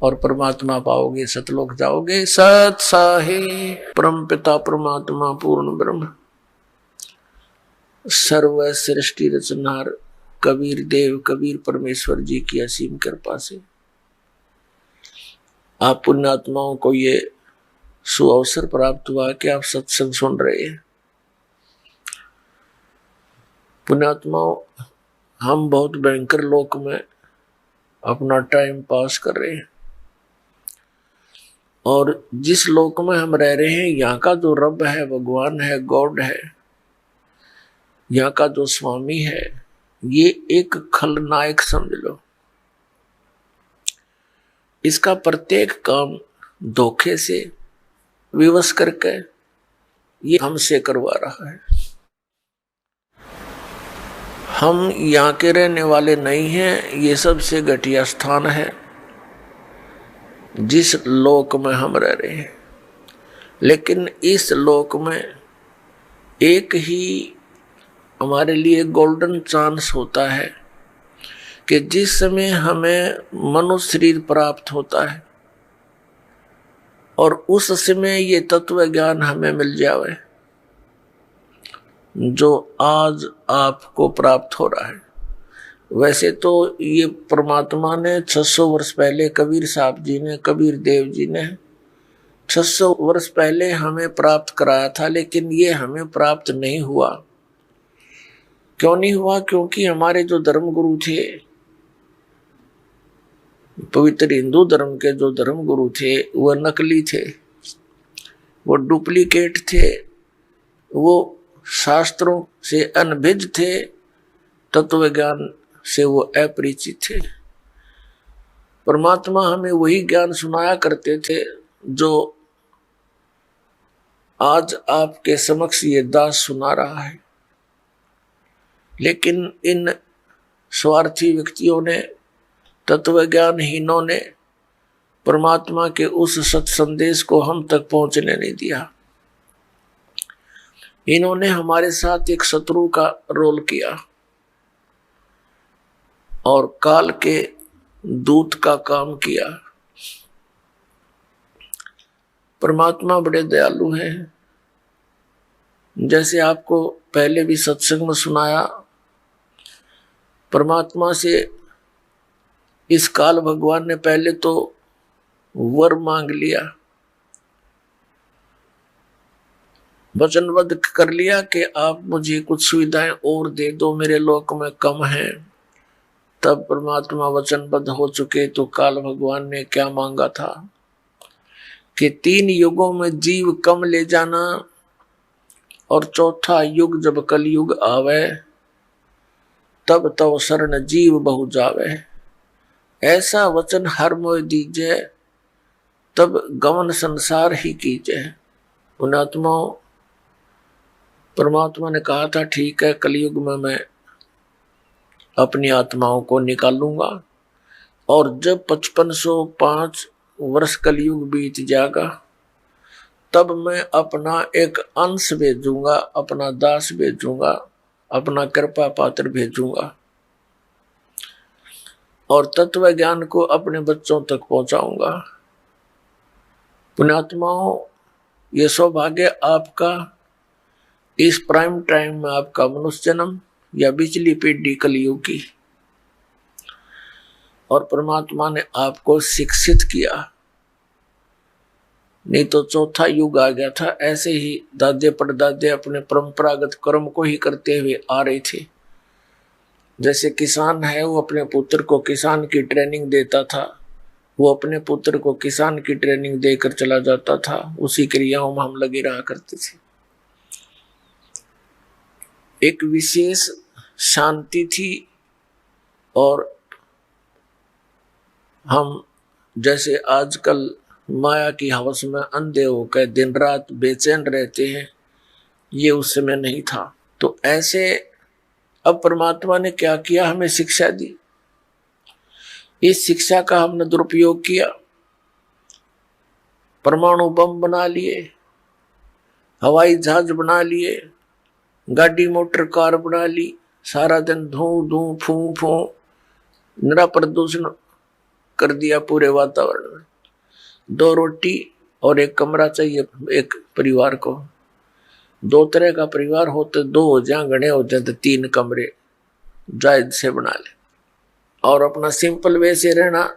और परमात्मा पाओगे, सतलोक जाओगे। सत साहे परम पिता परमात्मा पूर्ण ब्रह्म सर्व सृष्टि रचनहार कबीर देव कबीर परमेश्वर जी की असीम कृपा से आप पुण्यात्माओं को ये सुअवसर प्राप्त हुआ कि आप सत्संग सुन रहे हैं। पुण्यात्माओं, हम बहुत भयंकर लोक में अपना टाइम पास कर रहे हैं, और जिस लोक में हम रह रहे हैं यहाँ का जो रब है, भगवान है, गॉड है, यहाँ का जो स्वामी है, ये एक खलनायक समझ लो। इसका प्रत्येक काम धोखे से विवश करके ये हमसे करवा रहा है। हम यहाँ के रहने वाले नहीं हैं, ये सबसे घटिया स्थान है जिस लोक में हम रह रहे हैं। लेकिन इस लोक में एक ही हमारे लिए गोल्डन चांस होता है कि जिस समय हमें मनुष्य शरीर प्राप्त होता है और उस समय ये तत्व ज्ञान हमें मिल जाए जो आज आपको प्राप्त हो रहा है। वैसे तो ये परमात्मा ने 600 वर्ष पहले कबीर साहब जी ने, कबीर देव जी ने 600 वर्ष पहले हमें प्राप्त कराया था, लेकिन ये हमें प्राप्त नहीं हुआ। क्यों नहीं हुआ? क्योंकि हमारे जो धर्म गुरु थे, पवित्र हिंदू धर्म के जो धर्म गुरु थे, वो नकली थे, वो डुप्लीकेट थे, वो शास्त्रों से अनभिज्ञ थे, तत्व ज्ञान से वो अपरिचित थे। परमात्मा हमें वही ज्ञान सुनाया करते थे जो आज आपके समक्ष ये दास सुना रहा है। लेकिन इन स्वार्थी व्यक्तियों ने, तत्व ज्ञानहीनों ने परमात्मा के उस सत संदेश को हम तक पहुंचने नहीं दिया। इन्होंने हमारे साथ एक शत्रु का रोल किया और काल के दूत का काम किया। परमात्मा बड़े दयालु हैं। जैसे आपको पहले भी सत्संग में सुनाया, परमात्मा से इस काल भगवान ने पहले तो वर मांग लिया, वचनबद्ध कर लिया कि आप मुझे कुछ सुविधाएं और दे दो, मेरे लोक में कम है। तब परमात्मा वचनबद्ध हो चुके तो काल भगवान ने क्या मांगा था कि 3 युगों में जीव कम ले जाना और चौथा युग जब कलयुग आवे तब तव शरण जीव बहु जावे। ऐसा वचन हर मोय दीजे तब गमन संसार ही कीजे। पुण्यात्माओं, परमात्मा ने कहा था ठीक है, कलयुग में मैं अपनी आत्माओं को निकालूंगा और जब 5505 वर्ष कलयुग बीत जाएगा तब मैं अपना एक अंश भेजूंगा, अपना दास भेजूंगा, अपना कृपा पात्र भेजूंगा और तत्व ज्ञान को अपने बच्चों तक पहुंचाऊंगा। पुण्यात्माओं, ये सौभाग्य आपका इस प्राइम टाइम में, आपका मनुष्य जन्म या बिचली पीढ़ी कलयुग की, और परमात्मा ने आपको शिक्षित किया। नहीं तो चौथा युग आ गया था। ऐसे ही दादे परदादे अपने परंपरागत कर्म को ही करते हुए आ रहे थे। जैसे किसान है, वो अपने पुत्र को किसान की ट्रेनिंग देता था, वो अपने पुत्र को किसान की ट्रेनिंग देकर चला जाता था। उसी क्रियाओं में हम लगे रहा करते थे। एक विशेष शांति थी और हम जैसे आजकल माया की हवस में अंधे होकर दिन रात बेचैन रहते हैं, ये उस समय नहीं था। तो ऐसे अब परमात्मा ने क्या किया, हमें शिक्षा दी। इस शिक्षा का हमने दुरुपयोग किया, परमाणु बम बना लिए, हवाई जहाज बना लिए, गाड़ी मोटर कार बना ली, सारा दिन धूं धूं फूं फूं निरा प्रदूषण कर दिया पूरे वातावरण में। 2 रोटी और 1 कमरा चाहिए एक परिवार को। 2 तरह का परिवार हो तो 2 हो जाए, घने हो जाए तो 3 कमरे जायज से बना ले और अपना सिंपल वे से रहना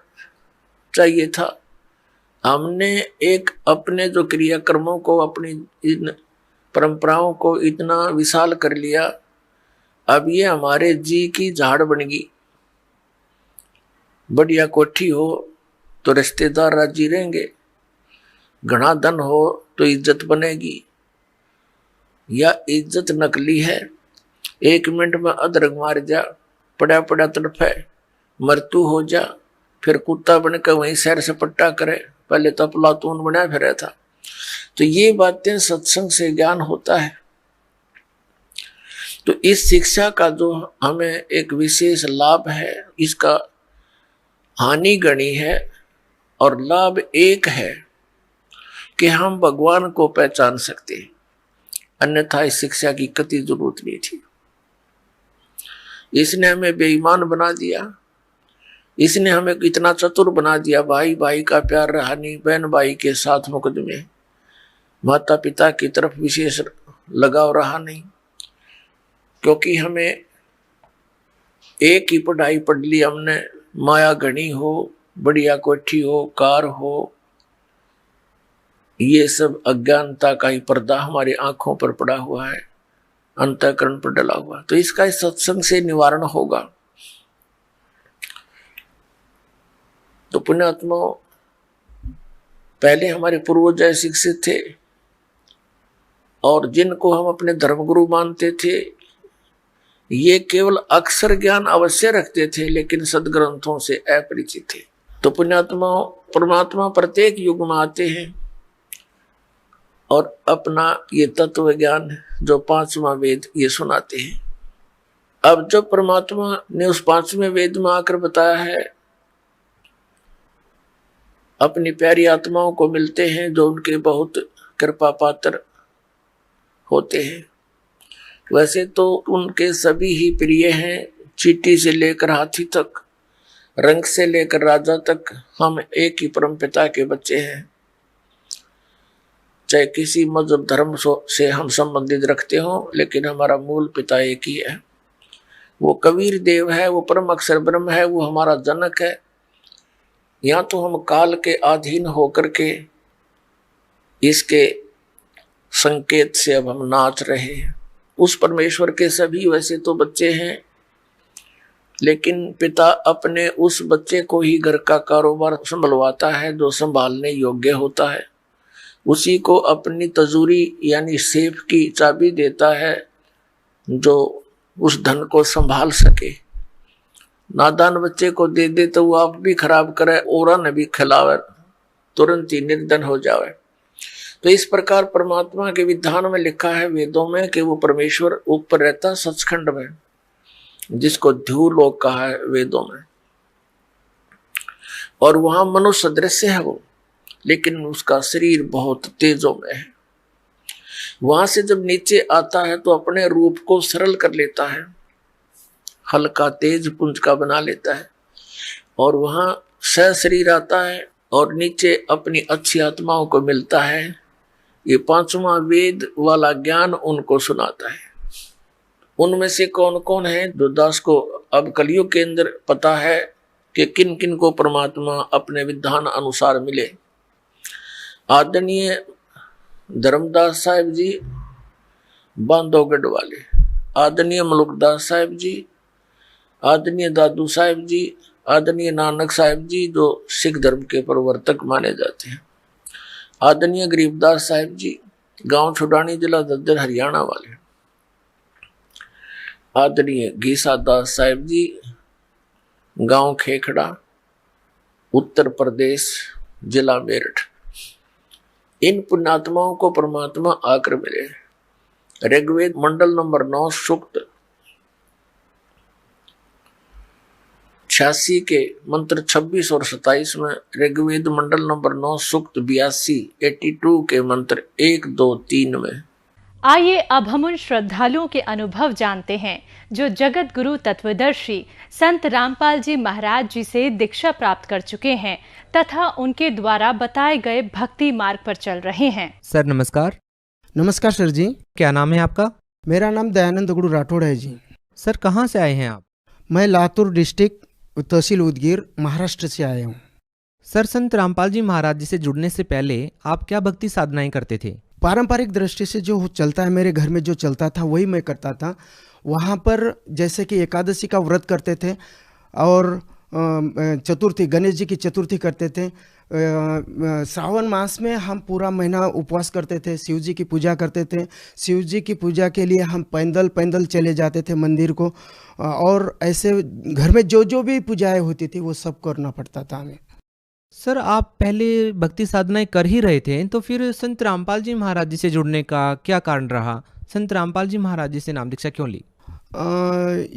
चाहिए था। हमने एक अपने जो क्रियाकर्मों को, अपनी इन परंपराओं को इतना विशाल कर लिया, अब ये हमारे जी की झाड़ बन गई। बढ़िया कोठी हो तो रिश्तेदार राजी रहेंगे, घना धन हो तो इज्जत बनेगी, या इज्जत नकली है, 1 मिनट में अदरक मार जा, पड़ा पड़ा तड़फे, मृत्यु हो जा, फिर कुत्ता बनकर वहीं सैर सपट्टा करे, पहले तो प्लातून बना फिर था। तो ये बातें सत्संग से ज्ञान होता है। तो इस शिक्षा का जो हमें एक विशेष लाभ है, इसका हानि गणी है और लाभ एक है कि हम भगवान को पहचान सकते हैं, अन्यथा इस शिक्षा की कति जरूरत नहीं थी। इसने हमें बेईमान बना दिया, इसने हमें इतना चतुर बना दिया। भाई भाई का प्यार रहा नहीं, बहन भाई के साथ मुकदमे, माता पिता की तरफ विशेष लगाव रहा नहीं, क्योंकि हमें एक ही पढ़ाई पढ़ ली हमने, माया घनी हो, बढ़िया कोठी हो, कार हो, ये सब अज्ञानता का ही पर्दा हमारी आंखों पर पड़ा हुआ है, अंतःकरण पर डला हुआ। तो इसका इस सत्संग से निवारण होगा। तो पुण्यात्मा, पहले हमारे पूर्वज शिक्षित थे और जिनको हम अपने धर्मगुरु मानते थे, ये केवल अक्षर ज्ञान अवश्य रखते थे लेकिन सदग्रंथों से अपरिचित थे। तो पुण्यात्मा, परमात्मा प्रत्येक युग में आते हैं और अपना ये तत्व ज्ञान जो 5वां वेद ये सुनाते हैं। अब जब परमात्मा ने उस 5वें वेद में आकर बताया है अपनी प्यारी आत्माओं को मिलते हैं जो उनके बहुत कृपा पात्र होते हैं। वैसे तो उनके सभी ही प्रिय हैं, चींटी से लेकर हाथी तक, रंग से लेकर राजा तक, हम एक ही परम पिता के बच्चे हैं। चाहे किसी मजहब धर्म से हम संबंधित रखते हो, लेकिन हमारा मूल पिता एक ही है। वो कबीर देव है, वो परम अक्षर ब्रह्म है, वो हमारा जनक है। यहाँ तो हम काल के अधीन होकर के इसके संकेत से अब हम नाच रहे हैं। उस परमेश्वर के सभी वैसे तो बच्चे हैं, लेकिन पिता अपने उस बच्चे को ही घर का कारोबार संभलवाता है जो संभालने योग्य होता है। उसी को अपनी तजूरी यानी सेफ की चाबी देता है जो उस धन को संभाल सके। नादान बच्चे को दे दे तो वो आप भी खराब करे और न भी खिलावे, तुरंत ही निर्धन हो जावे। तो इस प्रकार परमात्मा के विधान में लिखा है वेदों में कि वो परमेश्वर ऊपर रहता सचखंड में, जिसको ध्रुवलोक कहा है वेदों में, और वहां मनुष्य दृश्य है वो, लेकिन उसका शरीर बहुत तेजों में है। वहां से जब नीचे आता है तो अपने रूप को सरल कर लेता है, हल्का तेज पुंज का बना लेता है, और वहां सह शरीर आता है और नीचे अपनी अच्छी आत्माओं को मिलता है। ये पांचवा वेद वाला ज्ञान उनको सुनाता है। उनमें से कौन कौन है जो दास को अब कलयुग के अंदर पता है कि किन किन को परमात्मा अपने विधान अनुसार मिले। आदरणीय धर्मदास साहिब जी बांधवगढ़ वाले, आदरणीय मलुकदास साहिब जी, आदरणीय दादू साहिब जी, आदरणीय नानक साहिब जी जो सिख धर्म के प्रवर्तक माने जाते हैं, आदरणीय गरीबदास साहिब जी गांव छुडानी जिला दद्दर हरियाणा वाले, आदरणीय घीसा दास साहिब जी गांव खेखड़ा उत्तर प्रदेश जिला मेरठ। इन पुण्यात्माओं को परमात्मा आकर मिले। ऋग्वेद मंडल नंबर 9 सूक्त 86 के मंत्र 26 और 27 में, ऋग्वेद मंडल नंबर 9 सूक्त 82 के मंत्र 1, 2, 3 में।
आइए अब हम उन श्रद्धालुओं के अनुभव जानते हैं जो जगत गुरु तत्वदर्शी संत रामपाल जी महाराज जी से दीक्षा प्राप्त कर चुके हैं तथा उनके द्वारा बताए गए भक्ति मार्ग पर चल रहे हैं।
सर नमस्कार।
नमस्कार सर जी।
क्या नाम है आपका?
मेरा नाम दयानंद गुरु राठौड़ है जी।
सर कहाँ से आए हैं आप?
मैं लातूर डिस्ट्रिक्ट तहसील उदगीर महाराष्ट्र से आया हूँ।
सर संत रामपाल जी महाराज जी से जुड़ने से पहले आप क्या भक्ति साधनाएं करते थे?
पारंपरिक दृष्टि से जो चलता है, मेरे घर में जो चलता था वही मैं करता था। वहाँ पर जैसे कि एकादशी का व्रत करते थे और चतुर्थी, गणेश जी की चतुर्थी करते थे। श्रावण मास में हम पूरा महीना उपवास करते थे, शिव जी की पूजा करते थे। शिव जी की पूजा के लिए हम पैदल चले जाते थे मंदिर को, और ऐसे घर में जो भी पूजाएं होती थी वो सब करना पड़ता था हमें।
सर आप पहले भक्ति साधनाएं कर ही रहे थे, तो फिर संत रामपाल जी महाराज जी से जुड़ने का क्या कारण रहा? संत रामपाल जी महाराज जी से नाम दीक्षा क्यों ली?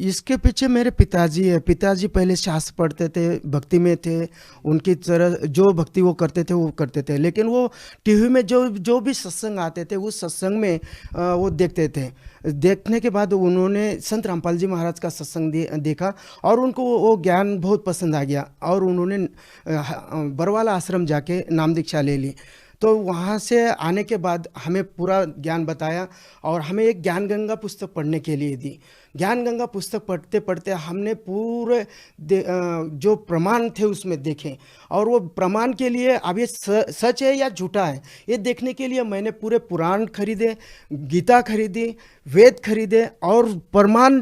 इसके पीछे मेरे पिताजी है। पिताजी पहले शास्त्र पढ़ते थे, भक्ति में थे, उनकी तरह जो भक्ति वो करते थे वो करते थे। लेकिन वो टीवी में जो भी सत्संग आते थे उस सत्संग में वो देखते थे। देखने के बाद उन्होंने संत रामपाल जी महाराज का सत्संग देखा और उनको वो ज्ञान बहुत पसंद आ गया और उन्होंने बरवाला आश्रम जाके नाम दीक्षा ले ली। तो वहाँ से आने के बाद हमें पूरा ज्ञान बताया और हमें एक ज्ञान गंगा पुस्तक पढ़ने के लिए दी। ज्ञान गंगा पुस्तक पढ़ते पढ़ते हमने पूरे जो प्रमाण थे उसमें देखे, और वो प्रमाण के लिए अब ये सच है या झूठा है ये देखने के लिए मैंने पूरे पुराण खरीदे, गीता खरीदी, वेद खरीदे और प्रमाण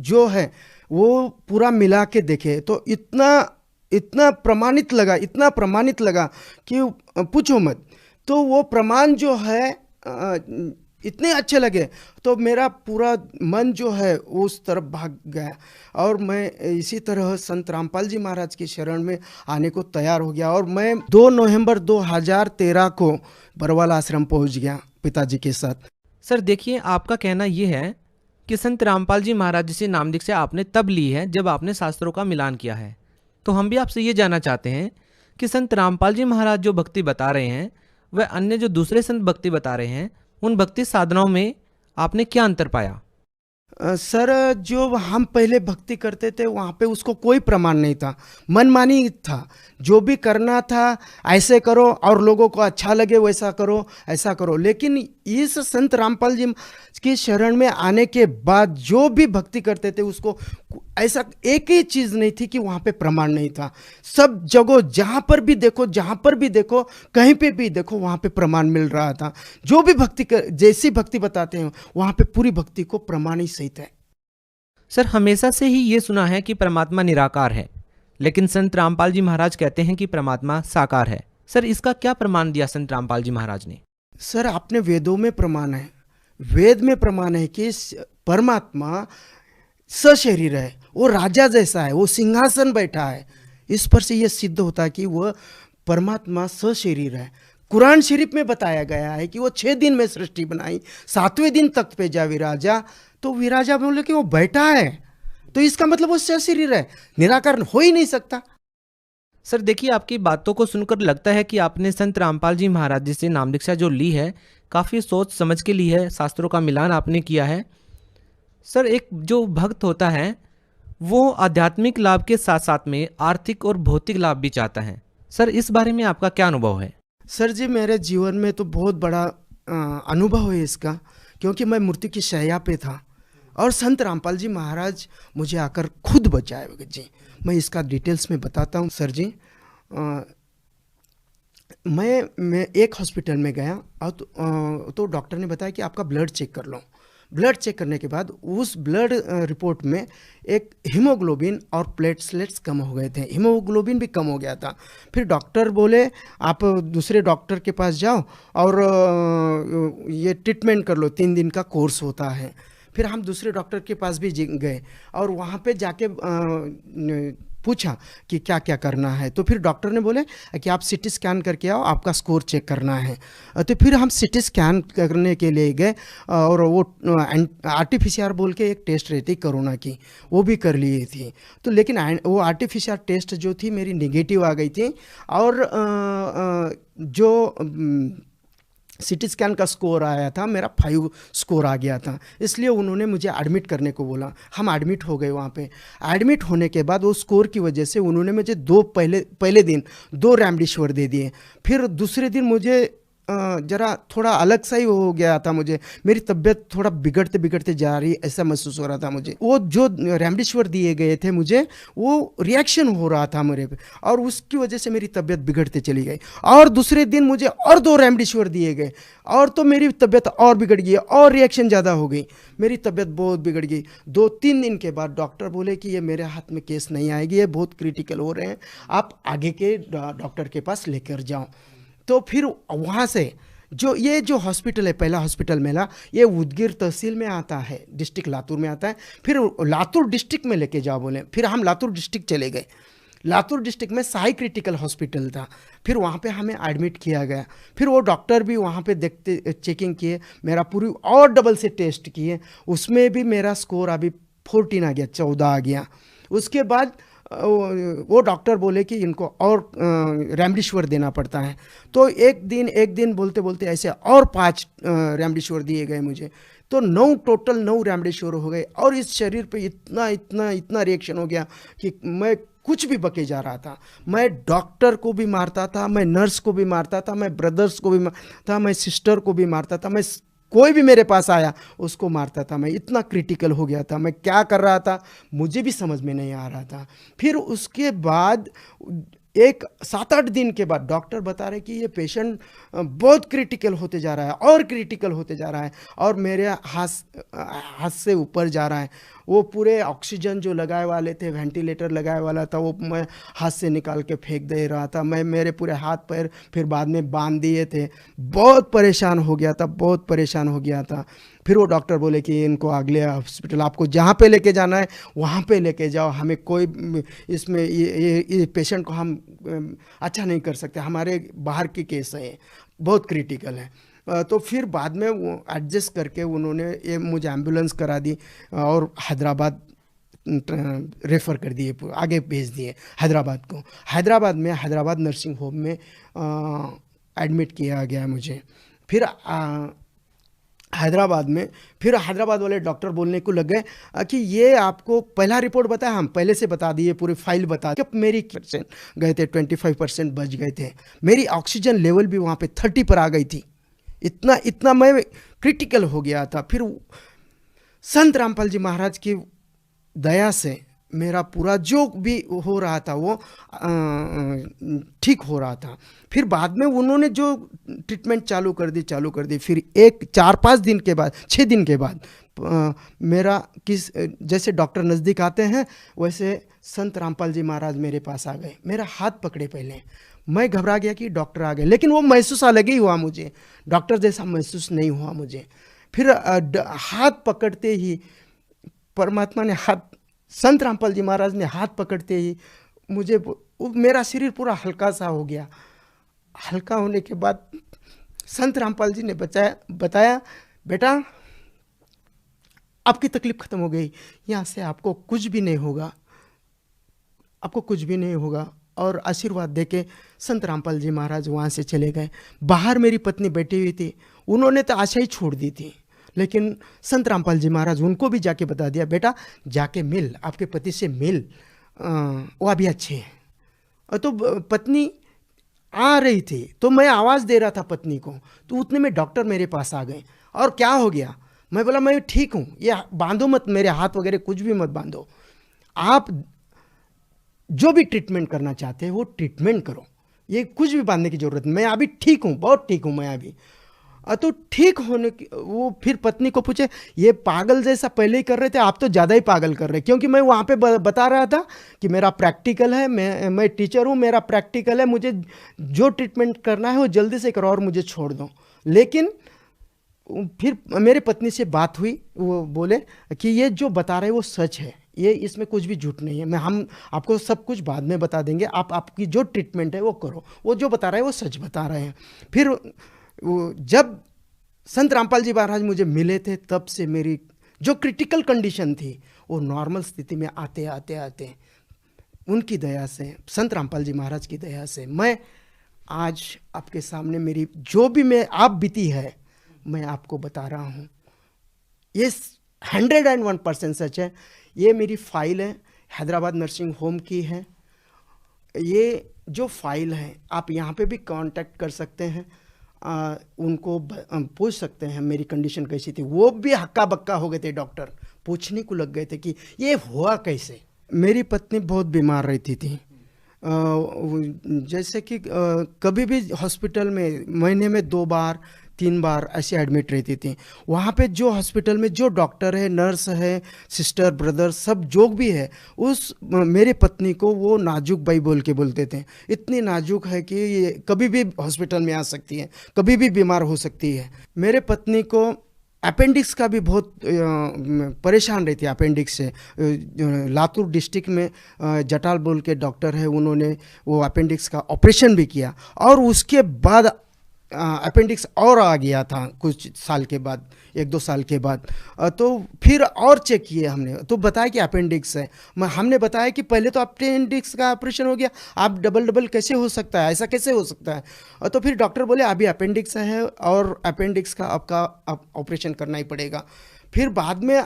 जो है वो पूरा मिला के देखे। तो इतना प्रमाणित लगा कि पूछो मत। तो वो प्रमाण जो है इतने अच्छे लगे तो मेरा पूरा मन जो है उस तरफ भाग गया और मैं इसी तरह संत रामपाल जी महाराज की शरण में आने को तैयार हो गया। और मैं 2 नवंबर 2013 को बरवाला आश्रम पहुंच गया पिताजी के साथ।
सर देखिए, आपका कहना ये है कि संत रामपाल जी महाराज जी से नाम दीक्षा आपने तब ली है जब आपने शास्त्रों का मिलान किया है। तो हम भी आपसे ये जानना चाहते हैं कि संत रामपाल जी महाराज जो भक्ति बता रहे हैं वह अन्य जो दूसरे संत भक्ति बता रहे हैं उन भक्ति साधनाओं में आपने क्या अंतर पाया?
सर, जो हम पहले भक्ति करते थे वहाँ पे उसको कोई प्रमाण नहीं था, मनमानी था। जो भी करना था ऐसे करो और लोगों को अच्छा लगे वैसा करो, ऐसा करो। लेकिन इस संत रामपाल जी की शरण में आने के बाद जो भी भक्ति करते थे उसको ऐसा एक ही चीज़ नहीं थी कि वहाँ पे प्रमाण नहीं था। सब जगह जहाँ पर भी देखो, जहाँ पर भी देखो, कहीं पे भी देखो, वहाँ पे प्रमाण मिल रहा था। जो भी भक्ति जैसी भक्ति बताते हैं वहाँ पे पूरी भक्ति को प्रमाण ही सहित है।
सर, हमेशा से ही ये सुना है कि परमात्मा निराकार है, लेकिन संत रामपाल जी महाराज कहते हैं कि परमात्मा साकार है। सर, इसका क्या प्रमाण दिया संत रामपाल जी महाराज ने?
सर, अपने वेदों में प्रमाण है, वेद में प्रमाण है कि परमात्मा सशरीर है, वो राजा जैसा है, वो सिंहासन बैठा है। इस पर से यह सिद्ध होता है कि वह परमात्मा सशरीर है। कुरान शरीफ में बताया गया है कि वो 6 दिन में सृष्टि बनाई, 7वें दिन तख्त पे जा विराजा। तो विराजा बोले कि वो बैठा है, तो इसका मतलब वो सशरीर है, निराकार हो ही नहीं सकता।
सर देखिए, आपकी बातों को सुनकर लगता है कि आपने संत रामपाल जी महाराज जी से नाम दीक्षा जो ली है काफ़ी सोच समझ के ली है, शास्त्रों का मिलान आपने किया है। सर, एक जो भक्त होता है वो आध्यात्मिक लाभ के साथ साथ में आर्थिक और भौतिक लाभ भी चाहता है। सर, इस बारे में आपका क्या अनुभव है?
सर जी, मेरे जीवन में तो बहुत बड़ा अनुभव है इसका, क्योंकि मैं मृत्यु की शैया पे था और संत रामपाल जी महाराज मुझे आकर खुद बचाए जी। मैं इसका डिटेल्स में बताता हूँ सर जी। मैं एक हॉस्पिटल में गया और तो डॉक्टर ने बताया कि आपका ब्लड चेक कर लो। ब्लड चेक करने के बाद उस ब्लड रिपोर्ट में एक हीमोग्लोबिन और प्लेटलेट्स कम हो गए थे, हीमोग्लोबिन भी कम हो गया था। फिर डॉक्टर बोले आप दूसरे डॉक्टर के पास जाओ और ये ट्रीटमेंट कर लो, 3 दिन का कोर्स होता है। फिर हम दूसरे डॉक्टर के पास भी गए और वहाँ पे जाके पूछा कि क्या क्या करना है। तो फिर डॉक्टर ने बोले कि आप सीटी स्कैन करके आओ, आपका स्कोर चेक करना है। तो फिर हम सीटी स्कैन करने के लिए गए और वो आरटीपीसीआर बोल के एक टेस्ट रहती कोरोना की, वो भी कर लिए थी। तो लेकिन वो आरटीपीसीआर टेस्ट जो थी मेरी नेगेटिव आ गई थी और जो सीटी स्कैन का स्कोर आया था मेरा 5 स्कोर आ गया था। इसलिए उन्होंने मुझे एडमिट करने को बोला। हम एडमिट हो गए वहाँ पे। एडमिट होने के बाद वो स्कोर की वजह से उन्होंने मुझे पहले दिन 2 रेमडेसिविर दे दिए। फिर दूसरे दिन मुझे ज़रा थोड़ा अलग सा ही हो गया था, मुझे मेरी तबीयत थोड़ा बिगड़ते बिगड़ते जा रही ऐसा महसूस हो रहा था मुझे। वो जो रेमडेसिविर दिए गए थे मुझे, वो रिएक्शन हो रहा था मेरे पे और उसकी वजह से मेरी तबीयत बिगड़ते चली गई। और दूसरे दिन मुझे और 2 रेमडेसिविर दिए गए और तो मेरी तबीयत और बिगड़ गई और रिएक्शन ज़्यादा हो गई, मेरी तबीयत बहुत बिगड़ गई। 2-3 दिन के बाद डॉक्टर बोले कि ये मेरे हाथ में केस नहीं आएगी, ये बहुत क्रिटिकल हो रहे हैं, आप आगे के डॉक्टर के पास लेकर जाओ। तो फिर वहाँ से जो हॉस्पिटल है, पहला हॉस्पिटल मेला, ये उदगीर तहसील में आता है, डिस्ट्रिक्ट लातूर में आता है। फिर लातूर डिस्ट्रिक्ट में लेके जाओ बोले। फिर हम लातूर डिस्ट्रिक्ट चले गए। लातूर डिस्ट्रिक्ट में साई क्रिटिकल हॉस्पिटल था। फिर वहाँ पे हमें एडमिट किया गया। फिर वो डॉक्टर भी वहाँ पे देखते चेकिंग किए, मेरा पूरी और डबल से टेस्ट किए, उसमें भी मेरा स्कोर अभी 14 आ गया, 14 आ गया। उसके बाद वो डॉक्टर बोले कि इनको और रेमडेसिविर देना पड़ता है। तो एक दिन बोलते बोलते ऐसे और 5 रेमडेसिविर दिए गए मुझे। तो 9 टोटल 9 रेमडेसिविर हो गए और इस शरीर पे इतना रिएक्शन हो गया कि मैं कुछ भी बके जा रहा था। मैं डॉक्टर को भी मारता था, मैं नर्स को भी मारता था, मैं ब्रदर्स को भी मारता था, मैं सिस्टर को भी मारता था, मैं कोई भी मेरे पास आया उसको मारता था। मैं इतना क्रिटिकल हो गया था, मैं क्या कर रहा था मुझे भी समझ में नहीं आ रहा था। फिर उसके बाद एक 7-8 दिन के बाद डॉक्टर बता रहे कि ये पेशेंट बहुत क्रिटिकल होते जा रहा है और क्रिटिकल होते जा रहा है और मेरे हाथ से ऊपर जा रहा है। वो पूरे ऑक्सीजन जो लगाए वाले थे, वेंटिलेटर लगाए वाला था, वो मैं हाथ से निकाल के फेंक दे रहा था। मैं मेरे पूरे हाथ पैर फिर बाद में बांध दिए थे। बहुत परेशान हो गया था। फिर वो डॉक्टर बोले कि इनको अगले हॉस्पिटल आपको जहाँ पे लेके जाना है वहाँ पे लेके जाओ, हमें कोई इसमें ये पेशेंट को हम अच्छा नहीं कर सकते, हमारे बाहर के केस हैं, बहुत क्रिटिकल है। तो फिर बाद में वो एडजस्ट करके उन्होंने ये मुझे एम्बुलेंस करा दी और हैदराबाद रेफ़र कर दिए, आगे भेज दिए हैदराबाद को। हैदराबाद नर्सिंग होम में एडमिट किया गया मुझे। फिर हैदराबाद वाले डॉक्टर बोलने को लग गए कि ये आपको पहला रिपोर्ट बताया, हम पहले से बता दिए, पूरी फाइल बता दी। कब मेरी % गए थे, 25% बच गए थे। मेरी ऑक्सीजन लेवल भी वहाँ पे 30 पर आ गई थी। इतना मैं क्रिटिकल हो गया था। फिर संत रामपाल जी महाराज की दया से मेरा पूरा जो भी हो रहा था वो ठीक हो रहा था। फिर बाद में उन्होंने जो ट्रीटमेंट चालू कर दी। फिर 4-5 दिन के बाद, 6 दिन के बाद मेरा जैसे डॉक्टर नज़दीक आते हैं वैसे संत रामपाल जी महाराज मेरे पास आ गए, मेरा हाथ पकड़े। पहले मैं घबरा गया कि डॉक्टर आ गए, लेकिन वो महसूस अलग ही हुआ मुझे, डॉक्टर जैसा महसूस नहीं हुआ मुझे। फिर हाथ पकड़ते ही परमात्मा ने संत रामपाल जी महाराज ने हाथ पकड़ते ही मुझे मेरा शरीर पूरा हल्का सा हो गया। हल्का होने के बाद संत रामपाल जी ने बताया बेटा आपकी तकलीफ खत्म हो गई, यहाँ से आपको कुछ भी नहीं होगा, और आशीर्वाद देके संत रामपाल जी महाराज वहाँ से चले गए। बाहर मेरी पत्नी बैठी हुई थी, उन्होंने तो आशा ही छोड़ दी थी, लेकिन संत रामपाल जी महाराज उनको भी जाके बता दिया, बेटा जाके मिल, आपके पति से मिल, वो अभी अच्छे हैं। और तो पत्नी आ रही थी तो मैं आवाज़ दे रहा था पत्नी को, तो उतने में डॉक्टर मेरे पास आ गए। और क्या हो गया? मैं बोला मैं ठीक हूँ, ये बांधो मत, मेरे हाथ वगैरह कुछ भी मत बांधो, आप जो भी ट्रीटमेंट करना चाहते हैं वो ट्रीटमेंट करो, ये कुछ भी बांधने की ज़रूरत नहीं, मैं अभी ठीक हूँ, बहुत ठीक हूँ मैं अभी। तो ठीक होने की वो फिर पत्नी को पूछे, ये पागल जैसा पहले ही कर रहे थे, आप तो ज़्यादा ही पागल कर रहे, क्योंकि मैं वहाँ पे बता रहा था कि मेरा प्रैक्टिकल है, मैं टीचर हूँ, मेरा प्रैक्टिकल है, मुझे जो ट्रीटमेंट करना है वो जल्दी से करो और मुझे छोड़ दो। लेकिन फिर मेरे पत्नी से बात हुई, वो बोले कि ये जो बता रहे वो सच है, ये इसमें कुछ भी झूठ नहीं है, हम आपको सब कुछ बाद में बता देंगे, आपकी जो ट्रीटमेंट है वो करो, वो जो बता रहे हैं वो सच बता रहे हैं। फिर जब संत रामपाल जी महाराज मुझे मिले थे, तब से मेरी जो क्रिटिकल कंडीशन थी वो नॉर्मल स्थिति में आते उनकी दया से, संत रामपाल जी महाराज की दया से मैं आज आपके सामने मेरी जो भी मैं आप बीती है मैं आपको बता रहा हूँ। ये 101% सच है। ये मेरी फाइल है, हैदराबाद नर्सिंग होम की है। ये जो फाइल है आप यहाँ पे भी कांटेक्ट कर सकते हैं, उनको पूछ सकते हैं मेरी कंडीशन कैसी थी। वो भी हक्का बक्का हो गए थे, डॉक्टर पूछने को लग गए थे कि ये हुआ कैसे। मेरी पत्नी बहुत बीमार रहती थी, जैसे कि कभी भी हॉस्पिटल में महीने में 2 बार 3 बार ऐसे एडमिट रहती थी। वहाँ पे जो हॉस्पिटल में जो डॉक्टर है, नर्स है, सिस्टर ब्रदर सब जो भी है, उस मेरे पत्नी को वो नाजुक बाई बोल के बोलते थे। इतनी नाजुक है कि ये कभी भी हॉस्पिटल में आ सकती है, कभी भी बीमार हो सकती है। मेरे पत्नी को अपेंडिक्स का भी बहुत परेशान रहती है, अपेंडिक्स से। लातूर डिस्ट्रिक्ट में जटाल बोल के डॉक्टर है, उन्होंने वो अपेंडिक्स का ऑपरेशन भी किया, और उसके बाद अपेंडिक्स और आ गया था कुछ साल के बाद, 1-2 साल के बाद। तो फिर और चेक किए हमने, तो बताया कि अपेंडिक्स है। हमने बताया कि पहले तो अपेंडिक्स का ऑपरेशन हो गया, आप डबल कैसे हो सकता है, ऐसा कैसे हो सकता है। तो फिर डॉक्टर बोले अभी अपेंडिक्स है और अपेंडिक्स का आपका ऑपरेशन करना ही पड़ेगा। फिर बाद में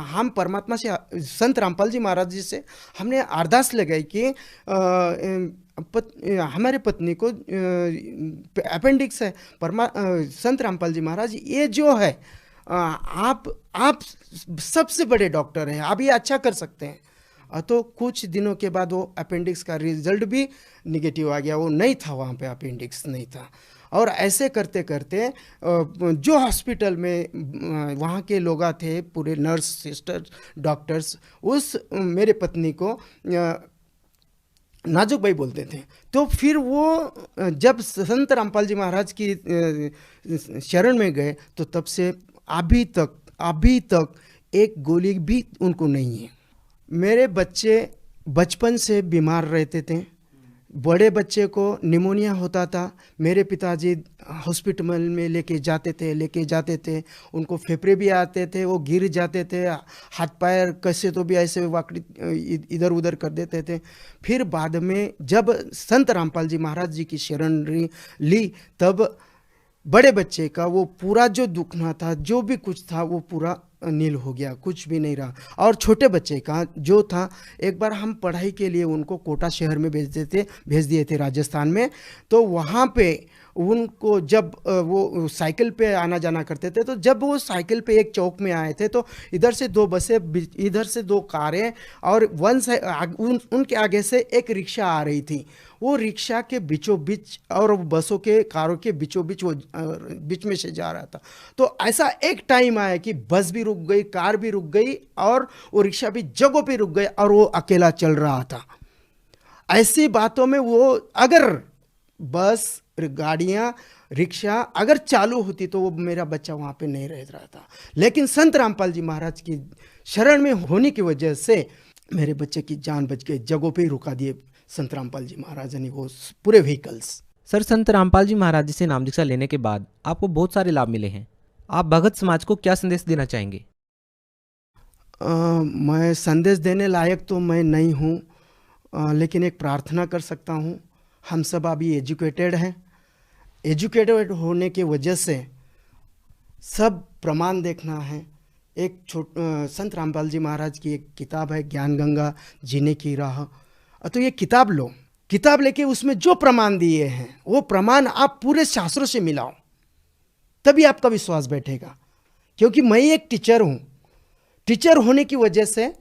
हम परमात्मा से, संत रामपाल जी महाराज जी से हमने अरदास लगाई कि हमारे पत्नी को अपेंडिक्स है, संत रामपाल जी महाराज ये जो है आप सबसे बड़े डॉक्टर हैं, आप ये अच्छा कर सकते हैं। तो कुछ दिनों के बाद वो अपेंडिक्स का रिजल्ट भी निगेटिव आ गया, वो नहीं था, वहाँ पे अपेंडिक्स नहीं था। और ऐसे करते करते जो हॉस्पिटल में वहाँ के लोग थे, पूरे नर्स, सिस्टर, डॉक्टर्स, उस मेरे पत्नी को नाजुक बाई बोलते थे। तो फिर वो जब संत रामपाल जी महाराज की शरण में गए, तो तब से अभी तक एक गोली भी उनको नहीं है। मेरे बच्चे बचपन से बीमार रहते थे, बड़े बच्चे को निमोनिया होता था, मेरे पिताजी हॉस्पिटल में लेके जाते थे, उनको फेफड़े भी आते थे, वो गिर जाते थे, हाथ पैर कैसे तो भी ऐसे वाकड़ी इधर उधर कर देते थे। फिर बाद में जब संत रामपाल जी महाराज जी की शरण ली, तब बड़े बच्चे का वो पूरा जो दुखना था, जो भी कुछ था, वो पूरा नील हो गया, कुछ भी नहीं रहा। और छोटे बच्चे का जो था, एक बार हम पढ़ाई के लिए उनको कोटा शहर में भेज दिए थे राजस्थान में। तो वहाँ पे उनको जब वो साइकिल पे आना जाना करते थे, तो जब वो साइकिल पे एक चौक में आए थे, तो इधर से 2 बसें, इधर से 2 कारें, और उनके आगे से एक रिक्शा आ रही थी। वो रिक्शा के बीचों बीच और बसों के, कारों के बीचों बीच वो बीच में से जा रहा था। तो ऐसा एक टाइम आया कि बस भी रुक गई, कार भी रुक गई, और वो रिक्शा भी जगह पे रुक गई, और वो अकेला चल रहा था। ऐसी बातों में वो, अगर बस, गाड़ियाँ, रिक्शा अगर चालू होती तो वो मेरा बच्चा वहाँ पे नहीं रह रहा था। लेकिन संत रामपाल जी महाराज की शरण में होने की वजह से मेरे बच्चे की जान बच गई। जगहों पे ही रुका दिए संत रामपाल जी महाराज ने वो पूरे व्हीकल्स।
सर, संत रामपाल जी महाराज जी से नाम दीक्षा लेने के बाद आपको बहुत सारे लाभ मिले हैं। आप भगत समाज को क्या संदेश देना चाहेंगे?
मैं संदेश देने लायक तो मैं नहीं हूँ, लेकिन एक प्रार्थना कर सकता हूँ। हम सब अभी एजुकेटेड हैं। एजुकेटेड होने की वजह से सब प्रमाण देखना है। एक संत रामपाल जी महाराज की एक किताब है, ज्ञान गंगा जीने की राह। तो ये किताब लो, किताब लेके उसमें जो प्रमाण दिए हैं वो प्रमाण आप पूरे शास्त्रों से मिलाओ, तभी आपका विश्वास बैठेगा। क्योंकि मैं एक टीचर हूँ। टीचर होने की वजह से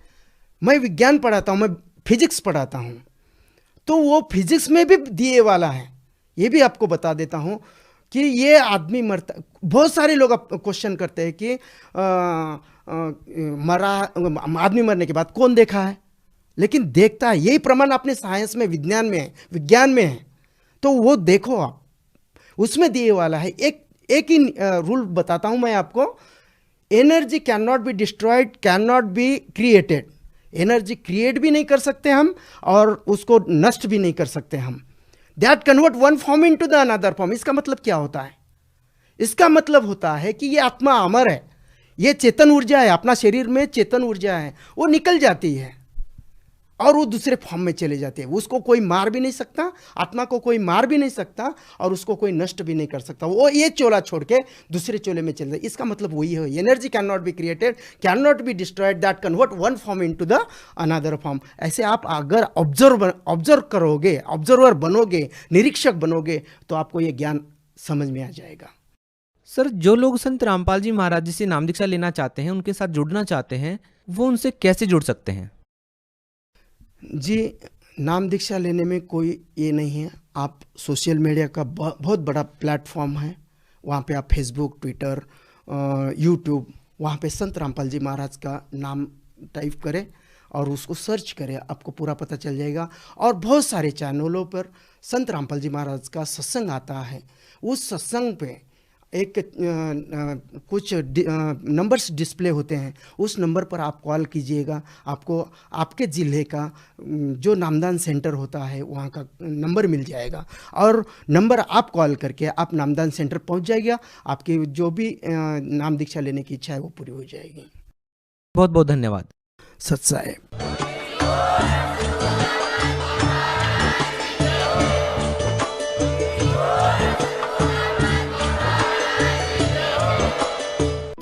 मैं विज्ञान पढ़ाता हूँ, मैं फिजिक्स पढ़ाता हूँ। तो वो फिजिक्स में भी दिए वाला है। ये भी आपको बता देता हूँ कि ये आदमी मरता, बहुत सारे लोग क्वेश्चन करते हैं कि आदमी मरने के बाद कौन देखा है, लेकिन देखता है। यही प्रमाण अपने साइंस में, विज्ञान में है। तो वो देखो आप, उसमें दिए वाला है। एक ही रूल बताता हूँ मैं आपको। Energy can not be destroyed, can not be created. Energy create भी नहीं कर सकते हम, और उसको नष्ट भी नहीं कर सकते हम। That convert one form into the another form. इसका मतलब क्या होता है? इसका मतलब होता है कि ये आत्मा अमर है, ये चेतन ऊर्जा है, अपना शरीर में चेतन ऊर्जा है, वो निकल जाती है और वो दूसरे फॉर्म में चले जाते हैं। उसको कोई मार भी नहीं सकता, आत्मा को कोई मार भी नहीं सकता, और उसको कोई नष्ट भी नहीं कर सकता। वो ये चोला छोड़ के दूसरे चोले में चले जाए। इसका मतलब वही है, energy can not be created, can not be destroyed, that convert one form into the another form. ऐसे आप अगर ऑब्जर्व करोगे, ऑब्जर्वर बनोगे, निरीक्षक बनोगे, तो आपको ये ज्ञान समझ में आ जाएगा।
सर, जो लोग संत रामपाल जी महाराज जी से नाम दीक्षा लेना चाहते हैं, उनके साथ जुड़ना चाहते हैं, वो उनसे कैसे जुड़ सकते हैं?
जी, नाम दीक्षा लेने में कोई ये नहीं है। आप सोशल मीडिया का बहुत बड़ा प्लेटफॉर्म है। वहाँ पे आप फेसबुक, ट्विटर, यूट्यूब, वहाँ पे संत रामपाल जी महाराज का नाम टाइप करें और उसको सर्च करें, आपको पूरा पता चल जाएगा। और बहुत सारे चैनलों पर संत रामपाल जी महाराज का सत्संग आता है। उस सत्संग पे एक कुछ नंबर्स डिस्प्ले होते हैं। उस नंबर पर आप कॉल कीजिएगा, आपको आपके ज़िले का जो नामदान सेंटर होता है वहाँ का नंबर मिल जाएगा, और नंबर आप कॉल करके आप नामदान सेंटर पहुँच जाएगा। आपकी जो भी नाम दीक्षा लेने की इच्छा है वो पूरी हो जाएगी।
बहुत बहुत धन्यवाद।
सत साहेब।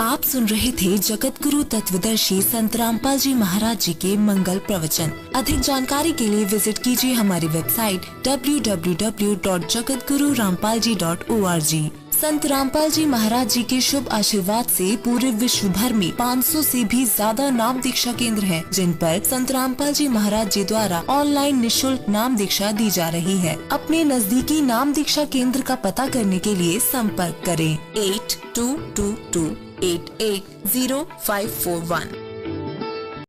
आप सुन रहे थे जगत गुरु तत्वदर्शी संत रामपाल जी महाराज जी के मंगल प्रवचन। अधिक जानकारी के लिए विजिट कीजिए हमारी वेबसाइट www.jagatgururampalji.org। संत रामपाल जी महाराज जी के शुभ आशीर्वाद से पूरे विश्व भर में 500 से भी ज्यादा नाम दीक्षा केंद्र हैं, जिन पर संत रामपाल जी महाराज जी द्वारा ऑनलाइन निशुल्क नाम दीक्षा दी जा रही है। अपने नजदीकी नाम दीक्षा केंद्र का पता करने के लिए संपर्क करें 8222880541।